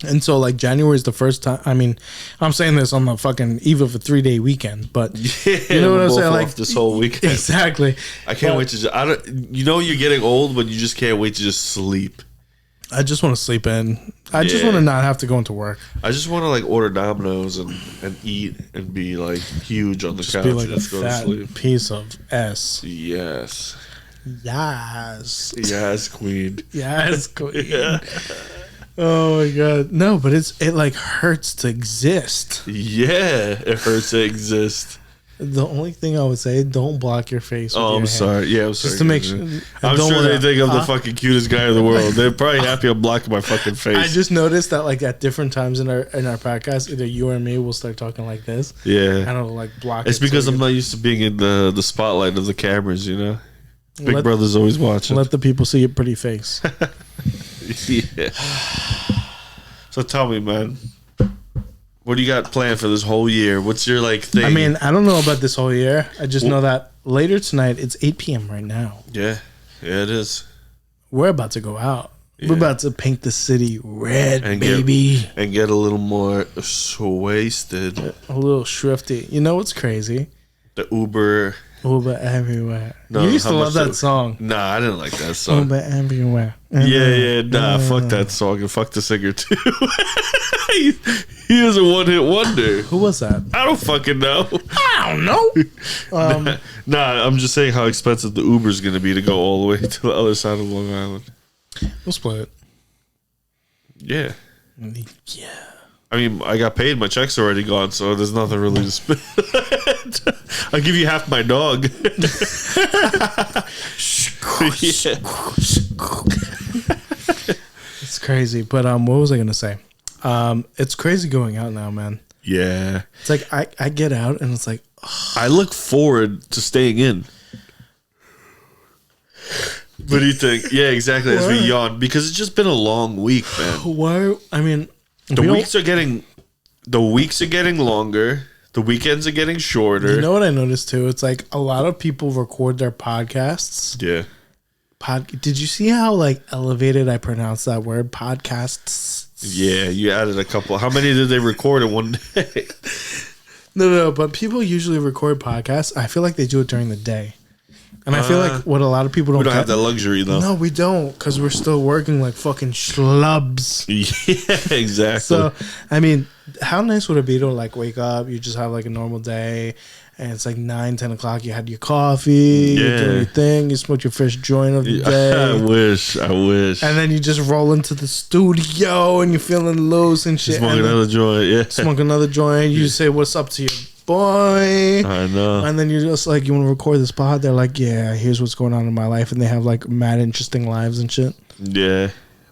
B: And so like January is the first time. I mean, I'm saying this on the fucking eve of a 3-day weekend, but
A: Yeah,
B: you know what I'm
A: both
B: saying?
A: off
B: Like
A: this whole weekend.
B: Exactly.
A: I can't wait to just, you're getting old when you just can't wait to just sleep.
B: I just want to sleep in. I just
A: Yeah.
B: want to not have to go into work.
A: I just want to like order Domino's and eat and be like huge on the couch
B: Be like
A: and
B: a
A: just go to
B: fat
A: sleep.
B: piece of S.
A: Yes.
B: Yes.
A: Yes, queen.
B: Yes, queen.
A: Yeah.
B: Oh my god. No, but it like hurts to exist.
A: Yeah, it hurts to exist.
B: The only thing I would say, don't block your face. With
A: Oh,
B: your
A: I'm
B: hand.
A: sorry. Yeah, I'm sorry.
B: Just to make sure.
A: I'm
B: don't
A: sure
B: wanna-
A: they think I'm the fucking cutest guy in the world. They're probably happy I'm blocking my fucking face.
B: I just noticed that like at different times in our podcast, either you or me will start talking like this.
A: yeah.
B: I don't like block.
A: It's
B: it
A: because
B: so
A: I'm
B: you-
A: not used to being in the spotlight of the cameras, you know? Big
B: Let-
A: Brother's always watching.
B: let the people see your pretty face.
A: Yeah. So tell me, man. What do you got planned for this whole year? What's your like thing?
B: I mean, I don't know about this whole year. I just know that later tonight, it's 8 p.m. right now.
A: yeah. Yeah, it is.
B: We're about to go out.
A: Yeah.
B: We're about to paint the city red,
A: And
B: baby.
A: And get a little more wasted.
B: A little shrifty. You know what's crazy?
A: The Uber.
B: Uber everywhere.
A: No,
B: you used to
A: how
B: love
A: much
B: that song.
A: Nah, I didn't like that song.
B: Uber everywhere.
A: Yeah, nah, fuck that song and fuck the singer too. he was a one-hit wonder.
B: Who was that?
A: I don't fucking know.
B: I don't know.
A: Nah, I'm just saying how expensive the Uber's gonna be to go all the way to the other side of Long Island.
B: We'll split it.
A: Yeah.
B: Yeah.
A: I mean, I got paid. My check's already gone, so there's nothing really to spend. I'll give you half my dog. Yeah.
B: It's crazy. But what was I gonna say? It's crazy going out now, man.
A: Yeah.
B: It's like I get out and it's like,
A: I look forward to staying in. What do you think? Yeah, exactly. As we yawn, because it's just been a long week, man.
B: why? I mean,
A: The weeks are getting longer. The weekends are getting shorter.
B: You know what I noticed too? It's like a lot of people record their podcasts.
A: Yeah.
B: Did you see how like elevated I pronounced that word? Podcasts.
A: Yeah, you added a couple. How many did they record in one day?
B: No. But people usually record podcasts. I feel like they do it during the day, and I feel like what a lot of people don't.
A: We don't have that luxury though.
B: No, we don't, because we're still working like fucking schlubs.
A: Yeah, exactly.
B: So, I mean, how nice would it be to like wake up, you just have like a normal day, and it's like 9-10 o'clock, you had your coffee, you're doing your thing, you smoked your first joint of the day.
A: I wish.
B: And then you just roll into the studio and you're feeling loose and shit.
A: Smoke
B: and then
A: another joint. Yeah.
B: smoke another joint. You say what's up to your boy.
A: I know.
B: And then you're just like, you want to record this pod? They're like, yeah, here's what's going on in my life. And they have like mad interesting lives and shit.
A: Yeah.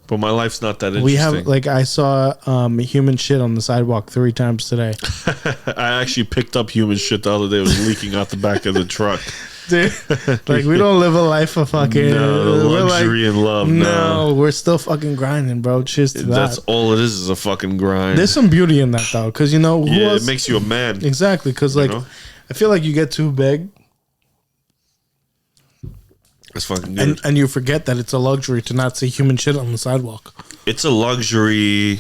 A: But my life's not that interesting.
B: We have, like, I saw human shit on the sidewalk 3 times today.
A: I actually picked up human shit the other day. It was leaking out the back of the truck.
B: Dude, like, we don't live a life of fucking
A: No, luxury and love. No.
B: No, we're still fucking grinding, bro. Cheers to
A: That's
B: that.
A: all it is a fucking grind.
B: There's some beauty in that, though, because, you know, who
A: yeah,
B: else?
A: it makes you a man.
B: Exactly, because, like,
A: know?
B: I feel like you get too big
A: It's fucking good.
B: and you forget that it's a luxury to not see human shit on the sidewalk.
A: It's a luxury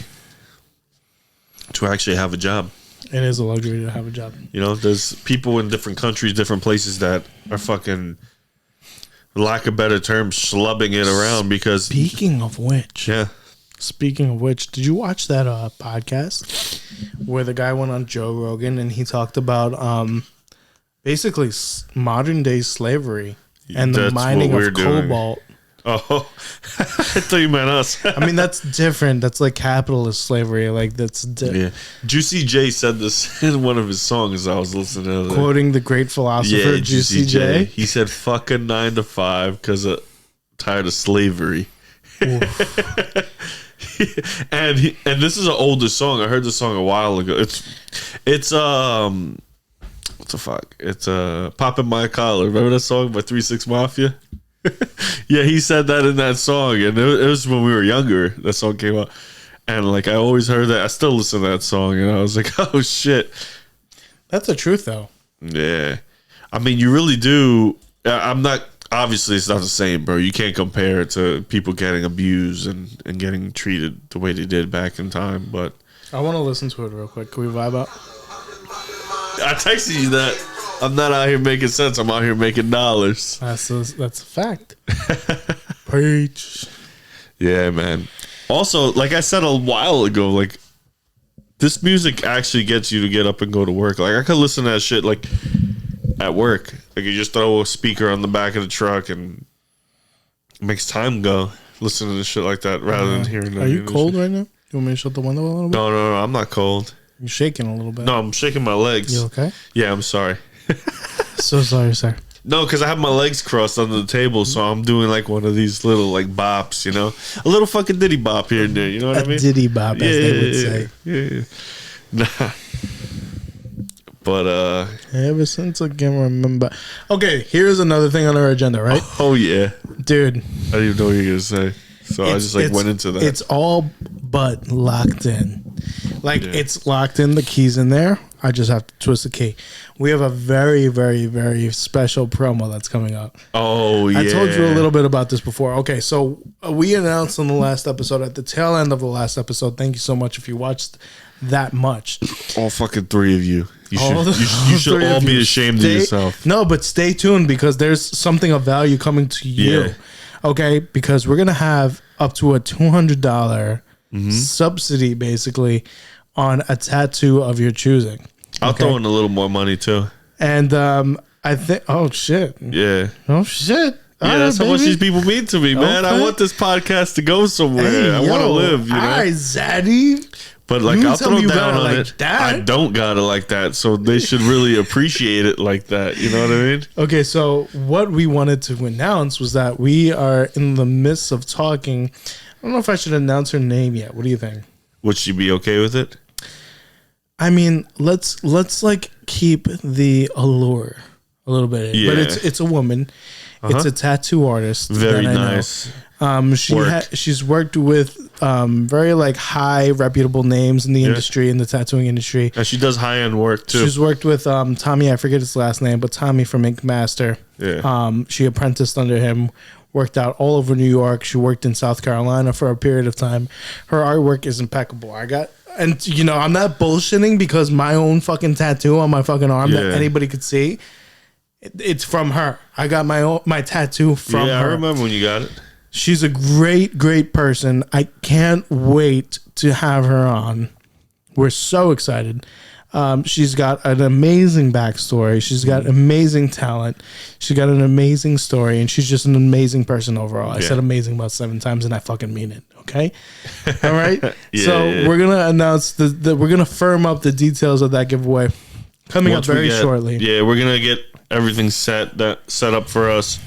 A: to actually have a job.
B: It is a luxury to have a job.
A: You know, there's people in different countries, different places that are fucking, for lack of better terms, schlubbing it around because,
B: Speaking of which,
A: yeah.
B: did you watch that podcast where the guy went on Joe Rogan and he talked about basically modern day slavery and the
A: That's
B: mining
A: what
B: of
A: we're doing.
B: cobalt?
A: Oh, I thought you meant us.
B: I mean, that's different. That's like capitalist slavery. Like that's
A: Yeah. Juicy J said this in one of his songs I was listening to.
B: quoting the great philosopher
A: Yeah,
B: Juicy J.
A: He said, fucking 9 to 5 because tired of slavery. and this is an older song. I heard this song a while ago. It's what the fuck? It's Poppin' My Collar. Remember that song by 3 6 Mafia? Yeah, he said that in that song, and it was when we were younger. That song came out, and like I always heard that. I still listen to that song, and I was like, oh shit.
B: That's the truth, though.
A: Yeah, I mean, you really do. I'm not. Obviously, it's not the same, bro. You can't compare it to people getting abused and getting treated the way they did back in time. But
B: I want to listen to it real quick. Can we vibe out?
A: I texted you that I'm not out here making sense. I'm out here making dollars.
B: That's a fact. Preach.
A: Yeah, man. Also, like I said a while ago, like this music actually gets you to get up and go to work. Like I could listen to that shit like at work. Like you just throw a speaker on the back of the truck and it makes time go. Listening to shit like that rather than hearing.
B: Are you cold right now? You want me to shut the window a little bit?
A: No, I'm not cold.
B: You're shaking a little bit.
A: No, I'm shaking my legs.
B: You okay?
A: Yeah, I'm sorry.
B: So sorry, sir.
A: No, because I have my legs crossed under the table, so I'm doing like one of these little like bops, you know, a little fucking diddy bop here and there. You know what I mean?
B: Diddy bop, as they would say.
A: Yeah. Nah. But
B: ever since I can remember. Okay, here's another thing on our agenda, right?
A: Oh yeah,
B: dude.
A: I didn't even know what you were gonna say, so I just like went into that.
B: It's all but locked in. Like it's locked in. The key's in there. I just have to twist the key. We have a very, very, very special promo that's coming up.
A: Oh yeah,
B: I told you a little bit about this before. Okay, so we announced on the last episode, at the tail end of the last episode. Thank you so much if you watched that much.
A: All fucking three of you. You should all be ashamed of yourself.
B: No, but stay tuned because there's something of value coming to you.
A: Yeah.
B: Okay, because we're gonna have up to a $200 subsidy, basically, on a tattoo of your choosing.
A: I'll throw in a little more money too.
B: And I think, oh shit,
A: yeah,
B: oh shit.
A: Yeah, that's how much these people mean to me, man. I want this podcast to go somewhere.
B: Hey,
A: I want to live, you know.
B: All right, Zaddy.
A: But like, I'll throw down on
B: like
A: it.
B: That.
A: I don't got it like that, so they should really appreciate it like that. You know what I mean?
B: Okay, so what we wanted to announce was that we are in the midst of talking. I don't know if I should announce her name yet. What do you think?
A: Would she be okay with it?
B: I mean, let's like keep the allure a little bit,
A: yeah.
B: But it's a woman. It's a tattoo artist.
A: Very nice.
B: She's worked with very like high reputable names in the industry, in the tattooing industry.
A: And she does high end work too.
B: She's worked with Tommy, I forget his last name, but Tommy from Ink Master.
A: Yeah.
B: She apprenticed under him, worked out all over New York. She worked in South Carolina for a period of time. Her artwork is impeccable. And you know, I'm not bullshitting because my own fucking tattoo on my fucking arm that anybody could see, it's from her. I got my tattoo from her.
A: Yeah, I remember when you got it.
B: She's a great person. I can't wait to have her on. We're so excited. She's got an amazing backstory. She's got amazing talent. She's got an amazing story, and she's just an amazing person overall. I said amazing about 7 times, and I fucking mean it. Okay, all right. We're gonna announce we're gonna firm up the details of that giveaway coming up very shortly.
A: Yeah, we're gonna get everything set up for us.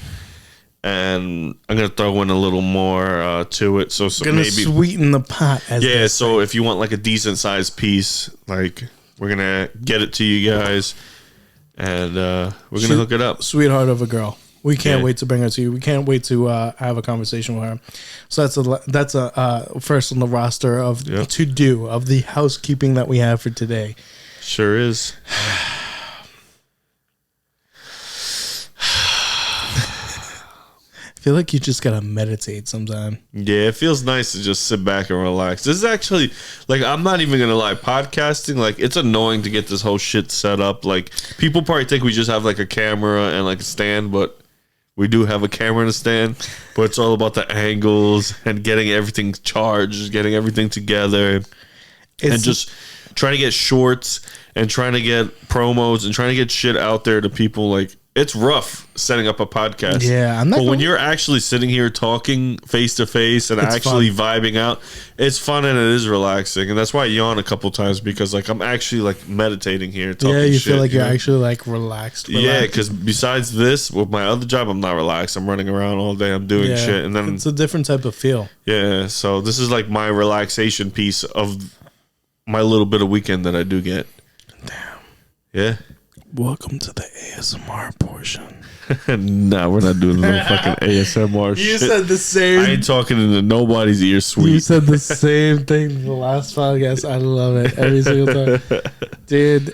A: And I'm gonna throw in a little more to it, so
B: gonna maybe sweeten the pot.
A: So if you want like a decent sized piece, like we're gonna get it to you guys, and we're gonna hook it up.
B: Sweetheart of a girl. We can't wait to bring her to you. We can't wait to have a conversation with her. So that's a first on the roster of of the housekeeping that we have for today.
A: Sure is.
B: I feel like you just gotta meditate sometime.
A: Yeah, it feels nice to just sit back and relax. This is actually, like, I'm not even gonna lie, podcasting, like, it's annoying to get this whole shit set up. Like, people probably think we just have like a camera and like a stand, but we do have a camera and a stand. But it's all about the angles and getting everything charged, getting everything together, and just trying to get shorts and trying to get promos and trying to get shit out there to people. Like, it's rough setting up a podcast.
B: Yeah, I'm not.
A: But when you're actually sitting here talking face to face and
B: It's
A: actually
B: fun.
A: vibing out, it's fun and it is relaxing. And that's why I yawn a couple times because like I'm actually like meditating here. Talking
B: Yeah, you
A: shit,
B: feel like you're
A: know?
B: actually like relaxed.
A: Yeah, because besides this, with my other job, I'm not relaxed. I'm running around all day. I'm doing shit, and then
B: it's a different type of feel.
A: yeah. So this is like my relaxation piece of my little bit of weekend that I do get.
B: Damn.
A: Yeah.
B: Welcome to the ASMR portion.
A: Nah, we're not doing no fucking ASMR
B: You
A: shit.
B: said the same.
A: I ain't talking into nobody's ear,
B: You
A: sweet.
B: said the same thing the last podcast. I love it every single time, dude.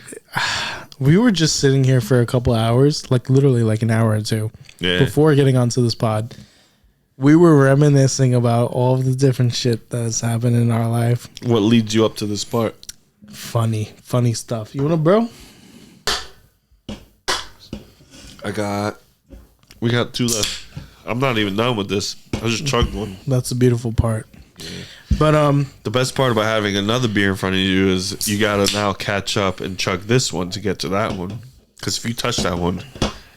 B: We were just sitting here for a couple hours, like literally like an hour or two,
A: Yeah.
B: before getting onto this pod. We were reminiscing about all of the different shit that's happened in our life.
A: What leads you up to this part?
B: Funny stuff. You want to, bro?
A: We got 2 left. I'm not even done with this. I just chugged one.
B: That's the beautiful part. But
A: The best part about having another beer in front of you is you gotta now catch up and chug this one to get to that one. Because if you touch that one,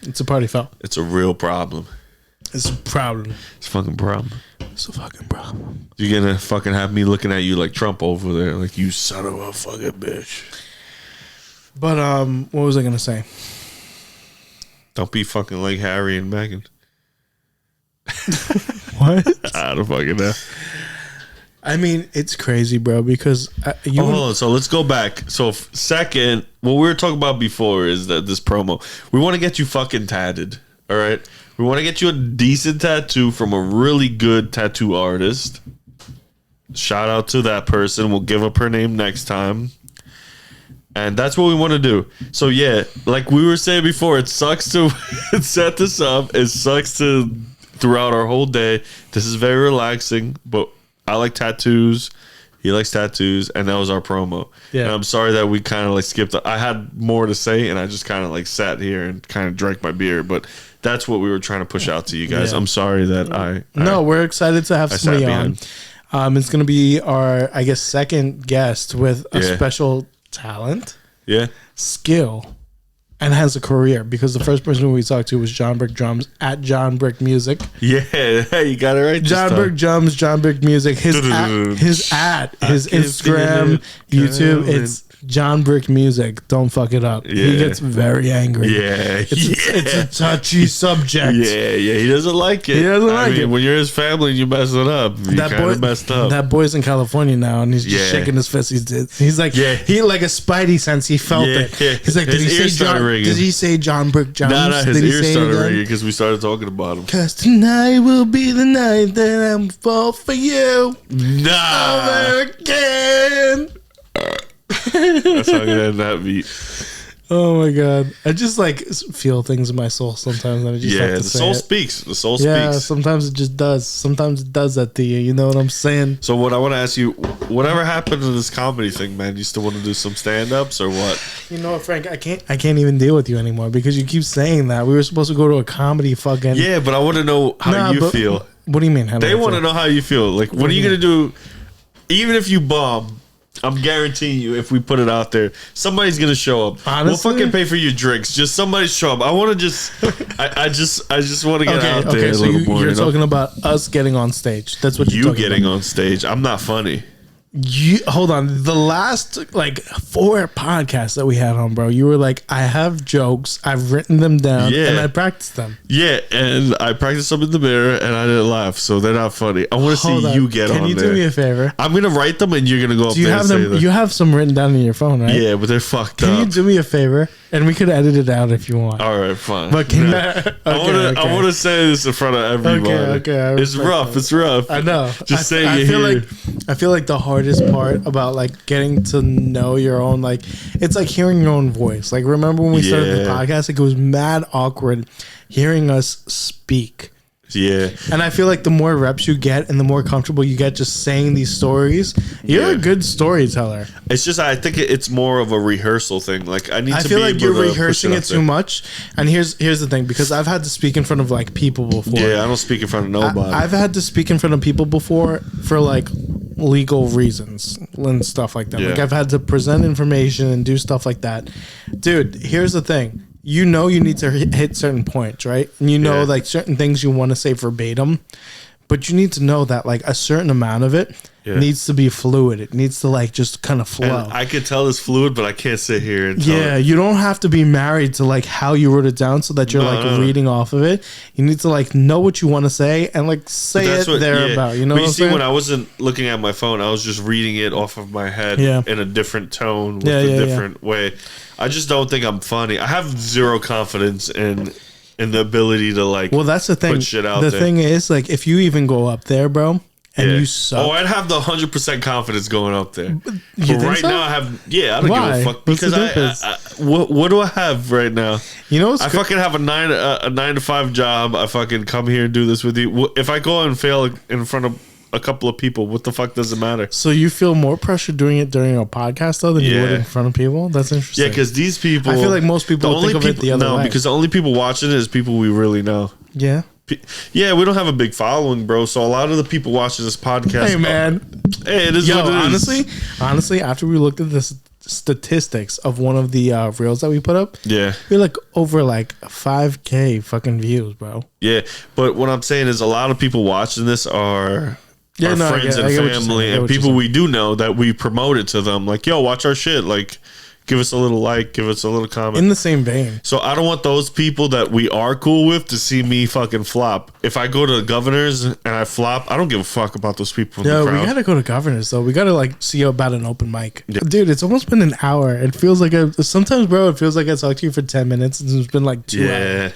B: it's a party foul.
A: it's a real problem.
B: It's a problem.
A: It's a fucking problem.
B: It's a fucking problem.
A: You're gonna fucking have me looking at you like Trump over there, like you son of a fucking bitch.
B: But what was I gonna say?
A: Don't be fucking like Harry and Meghan.
B: What?
A: I don't fucking know.
B: I mean, it's crazy, bro. Because you.
A: Hold on. So let's go back. So second, what we were talking about before is that this promo. We want to get you fucking tatted. All right. We want to get you a decent tattoo from a really good tattoo artist. Shout out to that person. We'll give up her name next time. And that's what we want to do. So yeah, like we were saying before, it sucks to set this up. It sucks to throughout our whole day. This is very relaxing, but I like tattoos. He likes tattoos, and that was our promo.
B: Yeah.
A: And I'm sorry that we kind of like skipped. I had more to say, and I just kind of like sat here and kind of drank my beer. But that's what we were trying to push out to you guys.
B: Yeah.
A: I'm sorry that
B: No, we're excited to have
A: I
B: somebody
A: sat
B: on.
A: behind.
B: It's going to be our, I guess, second guest with a
A: Yeah.
B: special talent,
A: Yeah.
B: skill, and has a career. Because the first person we talked to was John Brick Drums at John Brick Music.
A: Yeah. Hey, you got it right.
B: John Brick Drums, John Brick Music. His Instagram, YouTube, it's John Brick Music. Don't fuck it up. He
A: Yeah.
B: gets very angry.
A: Yeah.
B: It's a touchy subject.
A: Yeah, he doesn't like it.
B: He doesn't like it.
A: When you're his family and you mess it up, you kind of messed up.
B: That boy's in California now, and he's just
A: Yeah.
B: shaking his fist. He's like,
A: Yeah.
B: he like a spidey sense. He felt
A: Yeah,
B: it.
A: yeah.
B: He's like,
A: His ears started ringing.
B: Did he say John Brick Jones?
A: Nah, his
B: Did he
A: ears
B: say it
A: started
B: again?
A: ringing because we started talking about him.
B: Cause tonight will be the night that I'm fall for you
A: Nah,
B: over again.
A: that's how I get that beat.
B: Oh my god! I just like feel things in my soul sometimes, and I just
A: Yeah,
B: have to
A: the
B: say
A: soul
B: it.
A: speaks. The soul
B: Yeah,
A: speaks.
B: sometimes it just does. Sometimes it does that to you. You know what I'm saying?
A: So what I want to ask you, whatever happened to this comedy thing, man? You still want to do some stand-ups or what?
B: You know what, Frank? I can't even deal with you anymore because you keep saying that. We were supposed to go to a comedy fucking.
A: Yeah, but I want to know how
B: Nah,
A: you
B: but
A: feel.
B: What do you mean? How do
A: They
B: I
A: want to
B: feel?
A: know how you feel. Like, what are you
B: do you
A: gonna do? Even if you bomb, I'm guaranteeing you, if we put it out there, somebody's gonna show up.
B: Honestly?
A: We'll fucking pay for your drinks. Just somebody show up. I want to just, I just want to get out there a
B: so
A: little more.
B: you're
A: You know?
B: talking about us getting on stage. That's what you're
A: You
B: talking
A: getting
B: about.
A: on stage. I'm not funny.
B: You hold on. The last like 4 podcasts that we had on, bro, you were like, I have jokes, I've written them down,
A: Yeah.
B: and I practiced them.
A: Yeah, and I practiced them in the mirror, and I didn't laugh, so they're not funny. I want to
B: Hold
A: see
B: on.
A: you get
B: Can
A: on
B: you
A: there.
B: do me a favor?
A: I'm gonna write them, and you're gonna go up
B: Do you
A: there
B: have
A: and say
B: them?
A: them.
B: You have some written down in your phone, right?
A: Yeah, but they're fucked
B: Can you
A: up.
B: do me a favor? And we could edit it out if you want.
A: All right, fine.
B: But can
A: Yeah.
B: I
A: I want to say this in front of everybody.
B: okay, I
A: It's
B: respect
A: rough.
B: that.
A: It's rough.
B: I know.
A: Just saying
B: I
A: it
B: feel
A: here.
B: I feel like the hardest part about like getting to know your own, like it's like hearing your own voice. Like remember when we started the
A: Yeah.
B: podcast? Like it was mad awkward hearing us speak.
A: Yeah.
B: And I feel like the more reps you get and the more comfortable you get just saying these stories, you're
A: Yeah.
B: a good storyteller.
A: It's just I think it's more of a rehearsal thing. Like I need
B: I
A: to
B: feel
A: be
B: like
A: able
B: you're
A: to push
B: rehearsing
A: out
B: it too
A: there.
B: much. And here's the thing, because I've had to speak in front of like people before.
A: Yeah, I don't speak in front of nobody.
B: I've had to speak in front of people before for like legal reasons and stuff like that.
A: Yeah.
B: Like I've had to present information and do stuff like that. Dude, here's the thing. you know you need to hit certain points, right? And you know like certain things you want to say verbatim, but you need to know that like a certain amount of it needs to be fluid. It needs to like just kind of flow.
A: And I could tell it's fluid, but I can't sit here and tell
B: Yeah,
A: it.
B: you don't have to be married to like how you wrote it down so that you're reading off of it. You need to like know what you want to say and like say it thereabout. You know
A: but
B: what
A: you
B: I'm
A: see,
B: saying?
A: when I wasn't looking at my phone, I was just reading it off of my head in a different tone with a different way. I just don't think I'm funny. I have zero confidence in the ability to like.
B: Well, that's the thing.
A: Put shit out
B: the
A: there.
B: thing is, like, if you even go up there, bro, and you suck.
A: Oh, I'd have the 100% confidence going up there. But
B: think
A: right
B: so?
A: now, I have. Yeah, I don't
B: Why?
A: give a fuck
B: What's the
A: because
B: difference?
A: what do I have right now?
B: You know, what's
A: I fucking have a 9 to 5 job. I fucking come here and do this with you. If I go and fail in front of a couple of people, what the fuck does it matter?
B: So you feel more pressure doing it during a podcast though than you would in front of people? That's interesting.
A: Yeah, because these people.
B: I feel like most people think of it the other way.
A: because the only people watching it is people we really know.
B: Yeah.
A: Yeah, we don't have a big following, bro. So a lot of the people watching this podcast.
B: Hey, man.
A: Hey, it is what it is.
B: Honestly, after we looked at the statistics of one of the reels that we put up, we're like over like 5K fucking views, bro.
A: Yeah, but what I'm saying is a lot of people watching this are friends and family and people we do know that we promote it to them. Like, yo, watch our shit. Like, give us a little like, give us a little comment.
B: In the same vein.
A: So I don't want those people that we are cool with to see me fucking flop. If I go to Governors and I flop, I don't give a fuck about those people in the crowd.
B: We gotta go to Governors though. We gotta like see about an open mic. Yeah. Dude, it's almost been an hour. It feels like sometimes, bro, it feels like I talked to you for 10 minutes and it's been like 2 hours.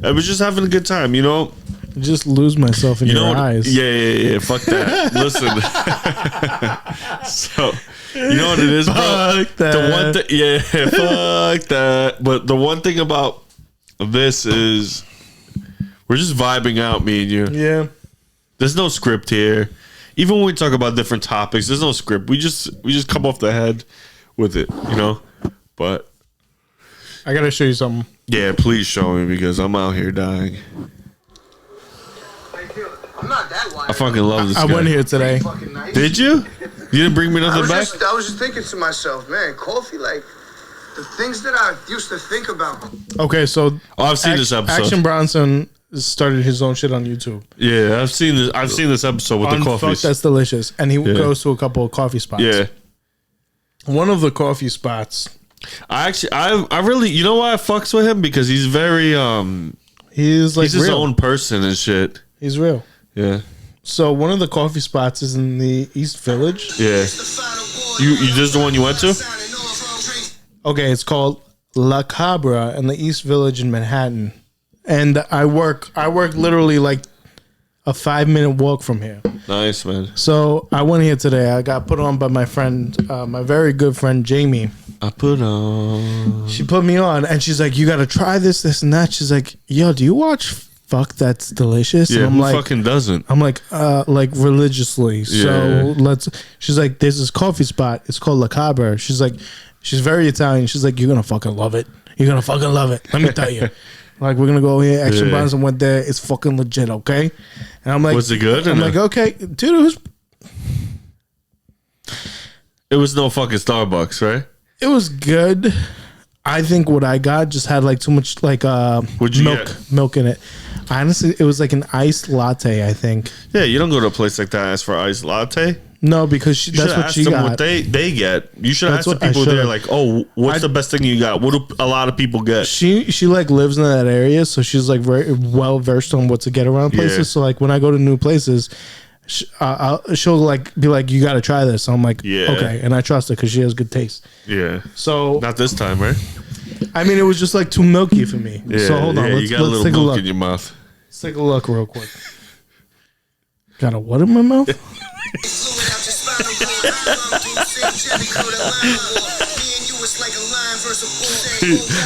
A: I was just having a good time, you know.
B: Just lose myself in your eyes.
A: Yeah. Fuck that. Listen. So, you know what it is, bro?
B: Fuck that.
A: The one thing, fuck that. But the one thing about this is we're just vibing out, me and you.
B: Yeah.
A: There's no script here. Even when we talk about different topics, there's no script. We just come off the head with it, you know? But
B: I gotta show you something.
A: Yeah, please show me because I'm out here dying.
C: I'm not that wild.
A: I fucking love this guy.
B: I went here today.
C: Nice.
A: Did you? You didn't bring me nothing back?
C: I was just thinking to myself, man, coffee, like, the things that I used to think about.
B: Okay, so
A: I've seen this episode.
B: Action Bronson started his own shit on YouTube.
A: Yeah, I've seen this episode with the
B: Fuck,
A: coffees.
B: that's delicious. And he goes to a couple of coffee spots.
A: Yeah.
B: One of the coffee spots.
A: I really, you know why I fucks with him? Because he's very
B: he's like
A: he's his
B: real.
A: own person and shit.
B: He's real.
A: Yeah.
B: So one of the coffee spots is in the East Village.
A: Yeah. You just the one you went to?
B: Okay, it's called La Cabra in the East Village in Manhattan. And I work literally like a 5-minute walk from here.
A: Nice, man.
B: So I went here today. I got put on by my friend, my very good friend Jamie.
A: I put on.
B: She put me on, and she's like, "You got to try this, this, and that." She's like, "Yo, do you watch Fuck That's Delicious?"
A: Yeah,
B: and I'm
A: who
B: like,
A: fucking doesn't?
B: I'm like religiously. So let's. She's like, "There's this coffee spot. It's called La Cabra." She's like, she's very Italian. She's like, "You're gonna fucking love it. You're gonna fucking love it. Let me tell you." Like, we're gonna go here. Action Bronson went there. It's fucking legit, okay? And I'm like,
A: was it good?
B: I'm like, okay, dude,
A: it was no fucking Starbucks, right?
B: it was good. I think what I got just had like too much like
A: What'd you get?
B: milk in it. Honestly, it was like an iced latte, I think.
A: Yeah, you don't go to a place like that and ask for iced latte.
B: No, because
A: You
B: that's
A: should
B: what
A: ask
B: she
A: them
B: got.
A: what they get. You should
B: That's
A: ask the
B: what I
A: people there,
B: should've.
A: like, oh, what's the best thing you got? What do a lot of people get?
B: She like lives in that area, so she's like very well versed on what to get around places.
A: Yeah.
B: So like when I go to new places, she'll like be like, "You got to try this." So I'm like,
A: Yeah.
B: okay, and I trust her because she has good taste.
A: Yeah.
B: So
A: Not this time, right?
B: I mean, it was just like too milky for me.
A: Yeah,
B: So hold on,
A: yeah,
B: let's
A: you got a little
B: take a
A: milk
B: look.
A: in your mouth.
B: Let's take a look real quick. Got a what in my mouth?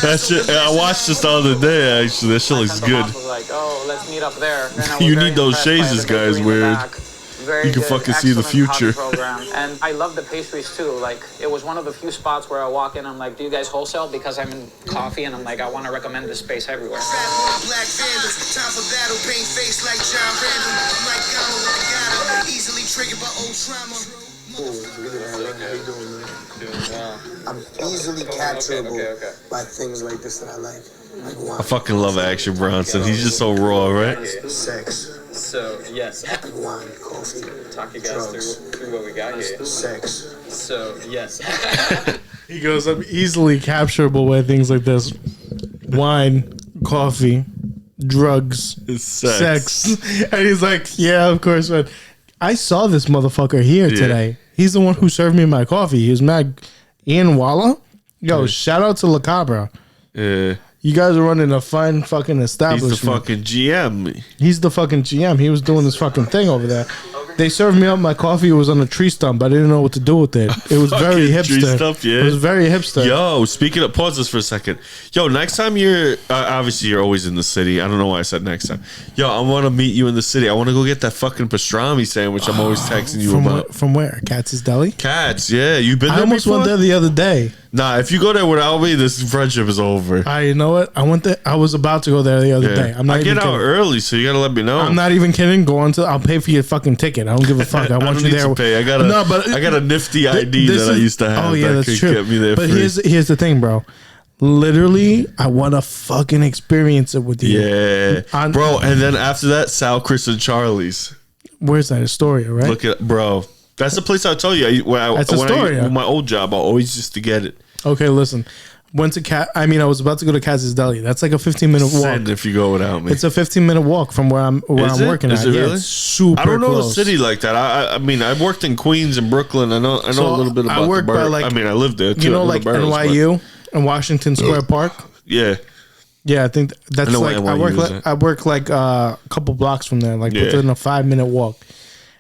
A: That shit, I watched this the other day, actually. That shit looks good.
D: Like, oh, let's meet up there.
A: You need those shades this guy is wearing. You can fucking see the future.
D: And I love the pastries too. Like, it was one of the few spots where I walk in, I'm like, do you guys wholesale? Because I'm in coffee and I'm like, I want to recommend this space everywhere.
C: Easily triggered by old trauma. I'm easily capturable by things like this that I like. Like wine.
A: I fucking love Action Bronson. He's just so raw, right?
C: Sex.
E: So, yes.
C: Wine, coffee.
E: Talk you guys through what we got here.
C: Sex.
E: So, yes.
B: He goes, I'm easily capturable by things like this: wine, coffee, drugs, sex. And he's like, yeah, of course, man. I saw this motherfucker here today. He's the one who served me my coffee. He was mad. Ian Walla? Yo, shout out to La Cabra.
A: Yeah.
B: You guys are running a fine fucking establishment.
A: He's the fucking GM.
B: He's the fucking GM. He was doing this fucking thing over there. They served me up my coffee. It was on a tree stump. I didn't know what to do with it. It was very
A: Fucking tree
B: hipster.
A: stump, yeah.
B: It was very hipster.
A: Yo, speaking of, pause this for a second. Yo, next time you're, obviously you're always in the city. I don't know why I said next time. Yo, I want to meet you in the city. I want to go get that fucking pastrami sandwich I'm always texting you about.
B: From where? Katz's Deli?
A: Cats, yeah. You been there
B: I almost
A: before?
B: went there the other day.
A: Nah, if you go there without me, this friendship is over.
B: You know what? I went there. I was about to go there the other day. I'm not
A: I
B: even
A: get out
B: kidding.
A: early, so you gotta let me know.
B: I'm not even kidding. Go on to. I'll pay for your fucking ticket. I don't give a fuck. I want
A: don't
B: you
A: need
B: there.
A: to pay. I got a nifty ID
B: This
A: that I
B: is-
A: used to have.
B: Oh yeah,
A: that
B: that's
A: could
B: true.
A: get me there
B: but
A: free.
B: here's the thing, bro. Literally, I want to fucking experience it with you.
A: Yeah,
B: On-
A: bro. And then after that, Sal, Chris, and Charlie's.
B: Where's that? Astoria, right?
A: Look at, bro. That's the place I told you.
B: That's Astoria.
A: With my old job, I always used to get it.
B: Okay, listen. Went to I was about to go to Katz's Deli. That's like a 15-minute walk.
A: Send if you go without me.
B: It's a 15-minute walk from where I'm
A: Is it?
B: working
A: Is
B: at.
A: it
B: Yeah,
A: really?
B: it's super
A: I don't know
B: close.
A: the city like that. I mean, I worked in Queens and Brooklyn. I know
B: So,
A: a little bit
B: I
A: about
B: work
A: the
B: by,
A: borough.
B: like,
A: I mean, I lived there too.
B: You know,
A: I know
B: like
A: the boroughs, but-
B: NYU and Washington Square Park.
A: Yeah.
B: Yeah, I think that's
A: I know
B: like
A: what
B: I work
A: NYU is
B: like
A: at.
B: I work like a couple blocks from there, like
A: Yeah.
B: within a 5-minute walk.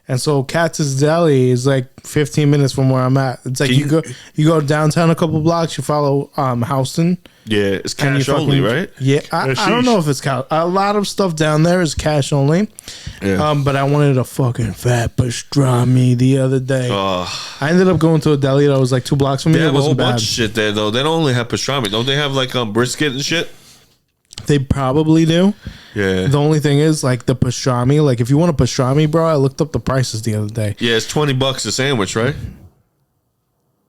B: And so Katz's Deli is like 15 minutes from where I'm at. It's like
A: Can
B: you go downtown a couple blocks, you follow Houston.
A: Yeah, it's
B: and you
A: cash only,
B: fucking-
A: right?
B: Yeah, I don't know if it's cash. A lot of stuff down there is cash only.
A: Yeah.
B: But I wanted a fucking fat pastrami the other day.
A: Oh,
B: I ended up going to a deli that was like 2 blocks from me.
A: they
B: It
A: have a whole
B: wasn't bad.
A: bunch of shit there though. They don't only have pastrami. Don't they have like brisket and shit?
B: They probably do.
A: Yeah.
B: The only thing is, like, the pastrami. Like, if you want a pastrami, bro, I looked up the prices the other day.
A: Yeah, it's $20 a sandwich, right?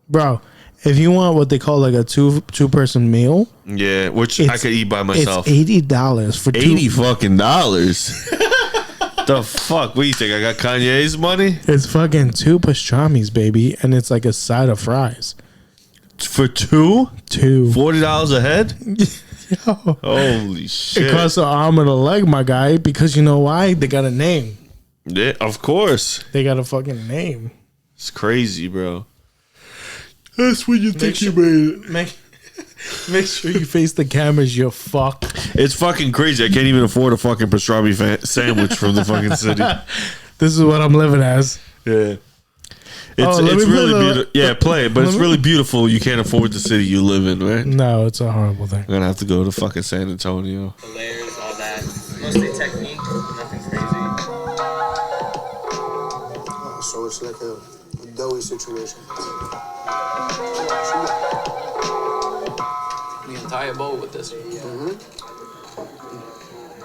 B: Bro, if you want what they call, like, a two-person meal,
A: Yeah, which I could eat by myself.
B: it's $80 for
A: $80
B: two.
A: fucking dollars. The fuck? What do you think? I got Kanye's money
B: It's fucking 2 pastramis, baby, and it's like a side of fries.
A: for two?
B: 2.
A: $40 a head?
B: Yo.
A: Holy shit!
B: It costs an arm and a leg, my guy, because you know why? They got a name.
A: Yeah, of course.
B: They got a fucking name.
A: It's crazy, bro. That's when you think you made it.
B: Make sure you face the cameras, you fuck.
A: It's fucking crazy. I can't even afford a fucking pastrami sandwich from the fucking city.
B: This is what I'm living as.
A: Yeah. It's,
B: let
A: it's
B: me
A: really
B: play the-
A: beautiful. Yeah, play it, but
B: let
A: it's
B: me-
A: really beautiful. You can't afford the city you live in, right?
B: No, it's a horrible thing.
A: I'm gonna have to go to fucking San Antonio.
E: The layers, all that. Mostly technique, nothing crazy.
C: So it's like a doughy situation.
D: The entire bowl with this.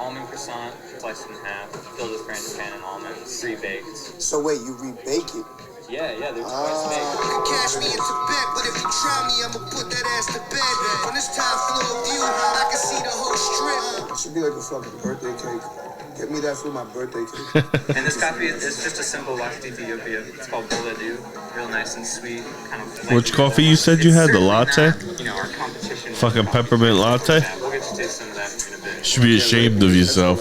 E: Almond croissant, sliced in half, filled with frangipan and almonds, pre-baked.
C: So wait, you rebake it?
E: Yeah, they're twice baked.
C: Cash me into bed, but if you try me, I'ma put that ass to bed. When it's time for a view, I can see the whole strip. It should be like a fucking birthday cake. Get me that for my birthday cake.
E: And this coffee is just a simple washed Ethiopia. It's called Boledu. Real nice and sweet. Kind of
A: Which coffee you said you had? The latte?
E: Our competition.
A: Fucking peppermint latte?
E: Yeah, we'll get you to taste some of that in a bit.
A: Should be ashamed of yourself.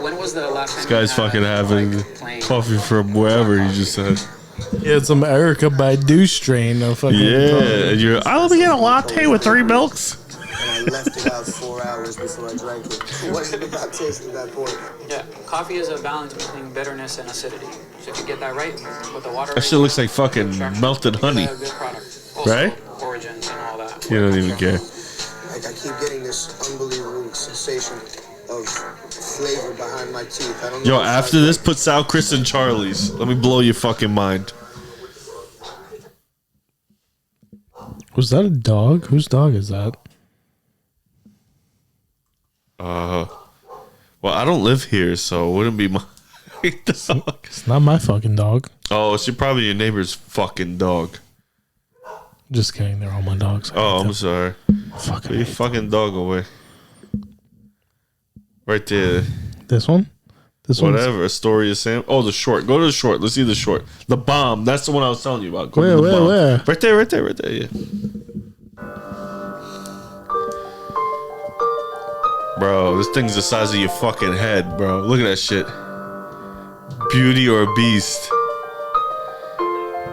D: When was the last time
A: This guy's
D: you had,
A: fucking having
D: like, plain
A: coffee from wherever he just said.
B: Yeah, it's some Erica Badu strain of fucking.
A: Yeah, and you're. Oh, let me get a latte with 3 milks.
C: And I left it out 4 hours before I drank it. What is it about taste at that point?
D: Yeah, coffee is a balance between bitterness and acidity. So if you get that right with the water,
A: That shit looks like fucking melted honey.
D: a good product. Also,
A: Right?
D: Origins and all that.
A: You don't even care.
C: Like I keep getting this unbelievable sensation of flavor behind my teeth. I don't know.
A: Yo,
C: if
A: after this, put Sal, Chris, and Charlie's. Let me blow your fucking mind.
B: Was that a dog? Whose dog is that?
A: Well, I don't live here, so it wouldn't be my dog.
B: It's not my fucking dog.
A: Oh, it's probably your neighbor's fucking dog.
B: Just kidding. They're all my dogs.
A: Oh, I'm sorry.
B: Fucking
A: Put your fucking dog away. Right there.
B: This one? This one?
A: Whatever. Astoria Sam. Oh, the short. Go to the short. Let's see the short. The bomb. That's the one I was telling you about. Go to the bomb.
B: Where?
A: Right there. Yeah. Bro, this thing's the size of your fucking head, bro. Look at that shit. Beauty or a beast.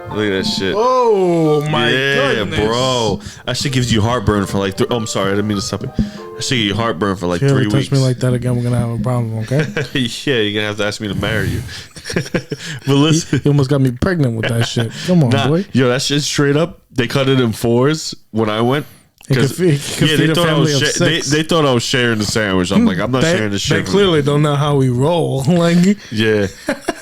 A: Look at that shit.
B: Oh my goodness.
A: Bro. That shit gives you heartburn for like I'm sorry, I didn't mean to stop it. That shit give you heartburn for like
B: If you
A: 3
B: ever
A: weeks.
B: touch me like that again, we're gonna have a problem, okay?
A: Yeah, you're gonna have to ask me to marry you. But listen,
B: You almost got me pregnant with that shit. Come on, boy.
A: yo, that shit straight up. They cut it in 4s when I went.
B: It could
A: 'Cause-
B: feed- it could
A: yeah,
B: feed
A: they
B: a
A: thought I
B: family
A: was
B: of
A: they
B: 6.
A: thought I was sharing the sandwich. I'm like, I'm not sharing the shit.
B: They clearly don't know how we roll. Like,
A: Yeah,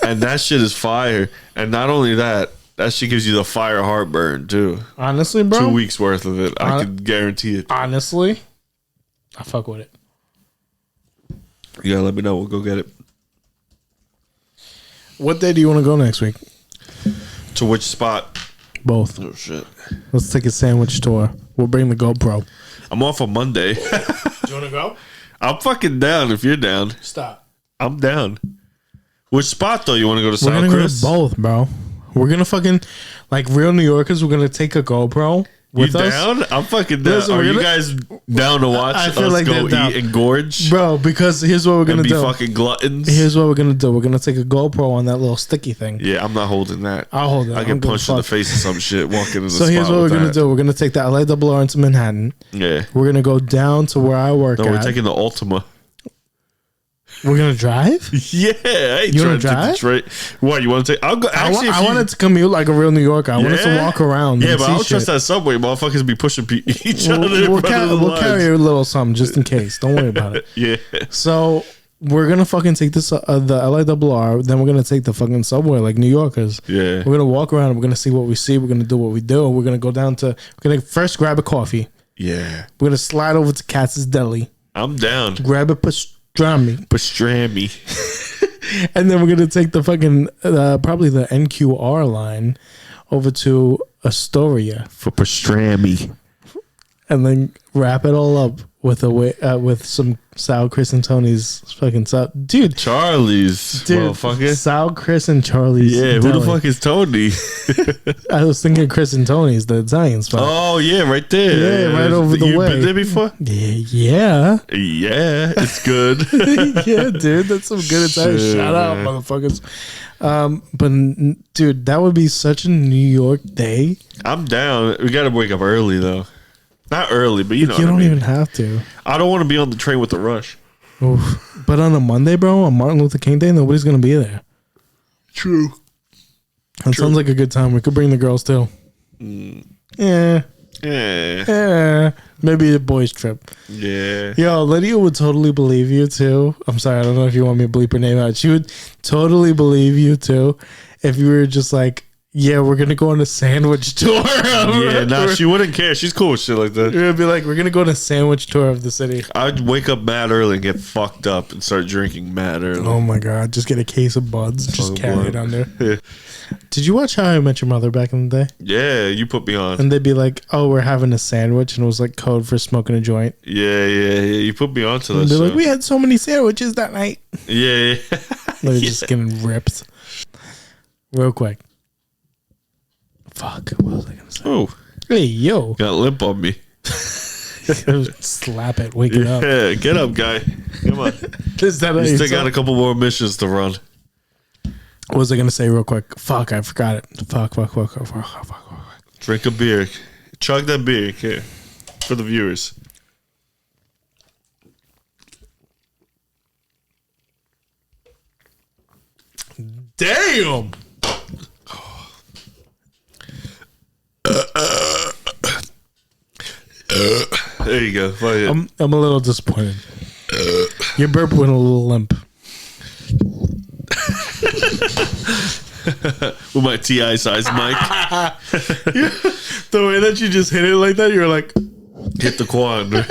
A: and that shit is fire. And not only that shit gives you the fire heartburn too.
B: honestly, bro.
A: 2 weeks worth of it. I can guarantee it.
B: Honestly, I fuck with it.
A: You gotta let me know. We'll go get it.
B: What day do you want to go next week?
A: To which spot?
B: Both.
A: Oh shit.
B: Let's take a sandwich tour. We'll bring the GoPro.
A: I'm off on Monday.
B: Do you want to go?
A: I'm fucking down if you're down.
B: Stop.
A: I'm down. Which spot though? You want to go to
B: We're
A: South
B: gonna
A: Chris?
B: go to both, bro. We're gonna fucking like real New Yorkers. We're gonna take a GoPro
A: You
B: with us,
A: down? I'm fucking down.
B: Listen,
A: Are
B: we're
A: you
B: gonna-
A: guys down to watch
B: I
A: us
B: feel like
A: go
B: they're down.
A: eat and gorge
B: bro. Because here's what we're gonna
A: and be
B: do.
A: fucking gluttons?
B: Here's what we're gonna do. We're gonna take a GoPro on that little sticky thing.
A: Yeah, I'm not holding that.
B: I'll hold it.
A: I
B: I'm
A: get
B: gonna
A: punched in the
B: fuck.
A: face or some shit walking in the
B: So
A: spot
B: here's what we're
A: with
B: gonna
A: that.
B: do. We're gonna take the LARR into Manhattan.
A: Yeah.
B: We're gonna go down to where I work
A: No,
B: at.
A: we're taking the Ultima.
B: We're gonna drive.
A: Yeah, I ain't
B: You
A: trying
B: wanna
A: to take
B: drive?
A: Detroit. What, you want to take? I'll go. Actually, if
B: I
A: you-
B: wanted to commute like a real New Yorker. I wanted to
A: Yeah?
B: walk around.
A: Yeah,
B: and
A: but I
B: see
A: don't trust
B: shit.
A: that subway. Motherfuckers be pushing each other.
B: We'll,
A: in
B: we'll,
A: front of the
B: we'll
A: lines.
B: carry a little something just in case. Don't worry about it.
A: Yeah.
B: So we're gonna fucking take this the LARR. Then we're gonna take the fucking subway like New Yorkers.
A: Yeah.
B: We're gonna walk around. We're gonna see what we see. We're gonna do what we do. We're gonna go down to. We're gonna first grab a coffee.
A: Yeah.
B: We're gonna slide over to Katz's Deli.
A: I'm down.
B: Grab a pastrami.
A: Pastrami.
B: And then we're gonna take the fucking probably the NQR line over to Astoria,
A: For pastrami.
B: and then wrap it all up with with some Sal, Chris, and Tony's fucking dude.
A: Charlie's.
B: Dude,
A: Motherfucker.
B: Sal, Chris, and Charlie's.
A: Yeah, who the
B: Deli.
A: fuck is Tony?
B: I was thinking Chris and Tony's, the Italian spot.
A: Oh, yeah, right there.
B: Yeah, right over the
A: you
B: way.
A: been there before?
B: Yeah,
A: Yeah, it's good.
B: yeah, dude, that's some good Italian.
A: Shit,
B: Shout out,
A: man.
B: motherfuckers. Dude, that would be such a New York day.
A: I'm down. We got to wake up early, though. Not early, but you know
B: You
A: what I
B: don't
A: mean.
B: even have to.
A: I don't want to be on the train with the rush.
B: Oof. But on a Monday, bro, on Martin Luther King Day, nobody's gonna be there.
A: True.
B: That sounds like a good time. We could bring the girls too. Yeah,
A: Yeah.
B: maybe a boys trip.
A: Yeah.
B: Yo, Lydia would totally believe you too. I'm sorry, I don't know if you want me to bleep her name out. She would totally believe you too if you were just like, yeah, we're gonna go on a sandwich tour.
A: Yeah, nah, she wouldn't care. She's cool with shit like that.
B: You're gonna be like, we're gonna go on a sandwich tour of the city.
A: I'd wake up mad early and get fucked up and start drinking mad early.
B: Oh my god, just get a case of buds, just
A: Oh,
B: carry
A: boy.
B: it on there.
A: Yeah.
B: Did you watch How I Met Your Mother back in the day?
A: Yeah, you put me on.
B: And they'd be like, "Oh, we're having a sandwich," and it was like code for smoking a joint.
A: Yeah. You put me on to
B: And
A: that
B: they're
A: show.
B: like, "We had so many sandwiches that night."
A: Yeah.
B: They're just getting ripped. Real quick. Fuck. What was I gonna say?
A: Oh,
B: Hey, yo,
A: got limp on me.
B: slap it, wake it up.
A: Yeah, get up, guy. Come on.
B: Is that how
A: You
B: you
A: still got
B: sound?
A: a couple more missions to run.
B: What was I gonna say real quick? Fuck, I forgot it. Fuck.
A: Drink a beer. Chug that beer. Here. For the viewers.
B: Damn.
A: There you go. Fuck it.
B: I'm a little disappointed. Your burp went a little limp.
A: With my TI size mic.
B: The way that you just hit it like that, you're like,
A: Hit the quad. Yeah.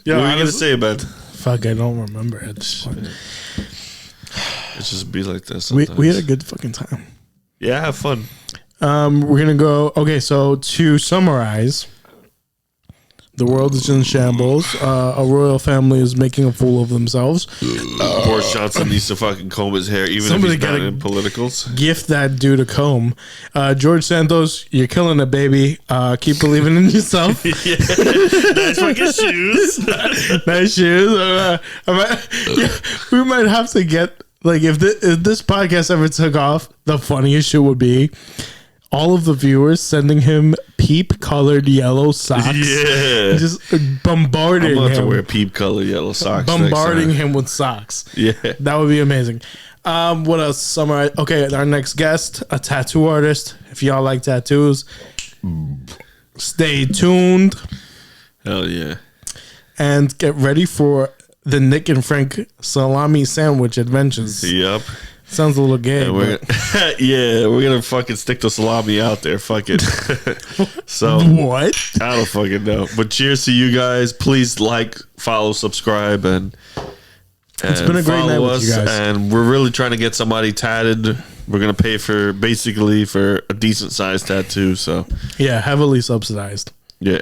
B: Yeah,
A: What are you going to say, man?
B: fuck, I don't remember at this point.
A: It just be like this
B: We
A: sometimes.
B: had a good fucking time.
A: Yeah, have fun.
B: We're gonna go. Okay, so to summarize, the world is in shambles. A royal family is making a fool of themselves.
A: Boris Johnson needs to fucking comb his hair, even
B: Somebody
A: if he's not
B: gotta
A: in politicals.
B: Gift that dude a comb. George Santos, you're killing it, baby. Keep believing in yourself.
A: Yeah, nice fucking shoes.
B: Nice shoes. We might have to get like if this podcast ever took off, the funniest shit would be all of the viewers sending him peep colored yellow socks.
A: Yeah,
B: Just bombarding
A: I'm gonna have to
B: him.
A: wear peep color yellow socks.
B: Bombarding
A: next time.
B: him with socks.
A: Yeah.
B: That would be amazing. What else? Summarize. Okay, our next guest, a tattoo artist. If y'all like tattoos, stay tuned
A: Hell yeah.
B: and get ready for the Nick and Frank salami sandwich adventures.
A: Yep.
B: Sounds a little gay.
A: And we're
B: But
A: we're gonna fucking stick the salami out there. Fuck it. So
B: what?
A: I don't fucking know. But cheers to you guys. Please like, follow, subscribe, and
B: It's been a great night with you guys.
A: And we're really trying to get somebody tatted. We're gonna pay for a decent sized tattoo. So
B: Yeah, heavily subsidized.
A: yeah.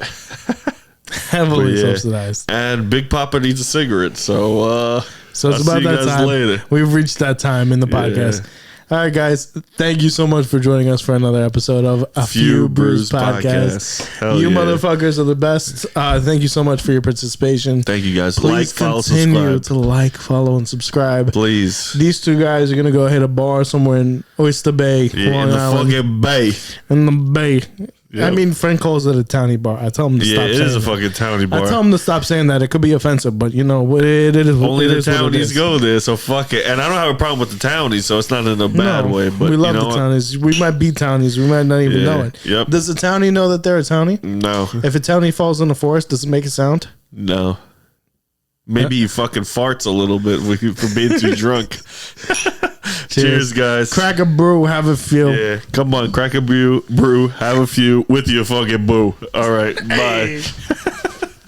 B: Heavily
A: Yeah.
B: subsidized.
A: And Big Papa needs a cigarette. So
B: So it's
A: I'll
B: about
A: see you
B: that
A: guys
B: time.
A: later.
B: We've reached that time in the podcast. All right, guys. Thank you so much for joining us for another episode of A Few Brews Podcast.
A: Hell
B: You
A: yeah.
B: motherfuckers are the best. Thank you so much for your participation.
A: Thank you guys.
B: Please
A: Like, follow,
B: continue
A: subscribe.
B: to like, follow, and subscribe.
A: Please.
B: These two guys are gonna go hit a bar somewhere in Oyster Bay,
A: Yeah, in
B: Long
A: the
B: Island,
A: fucking bay.
B: in the Bay. I
A: Yep.
B: mean, Frank calls it a towny bar. I tell him to
A: Yeah,
B: stop
A: it
B: saying
A: is a
B: that.
A: fucking towny
B: I
A: bar.
B: tell him to stop saying that. It could be offensive, but you know what it is.
A: Only
B: it
A: the
B: is what it
A: townies
B: is.
A: go there, so fuck it. And I don't have a problem with the townies, so it's not in a bad
B: No,
A: way. But
B: we love
A: you know
B: the
A: what?
B: townies. We might be townies. We might not even
A: Yeah,
B: know it.
A: yep.
B: Does the townie know that they're a townie?
A: No,
B: If a townie falls in the forest, does it make a sound?
A: no. Maybe he fucking farts a little bit for being too drunk. Cheers, guys.
B: Crack a brew, have a feel.
A: Yeah, come on, crack a brew, have a few with your fucking boo. All right, bye.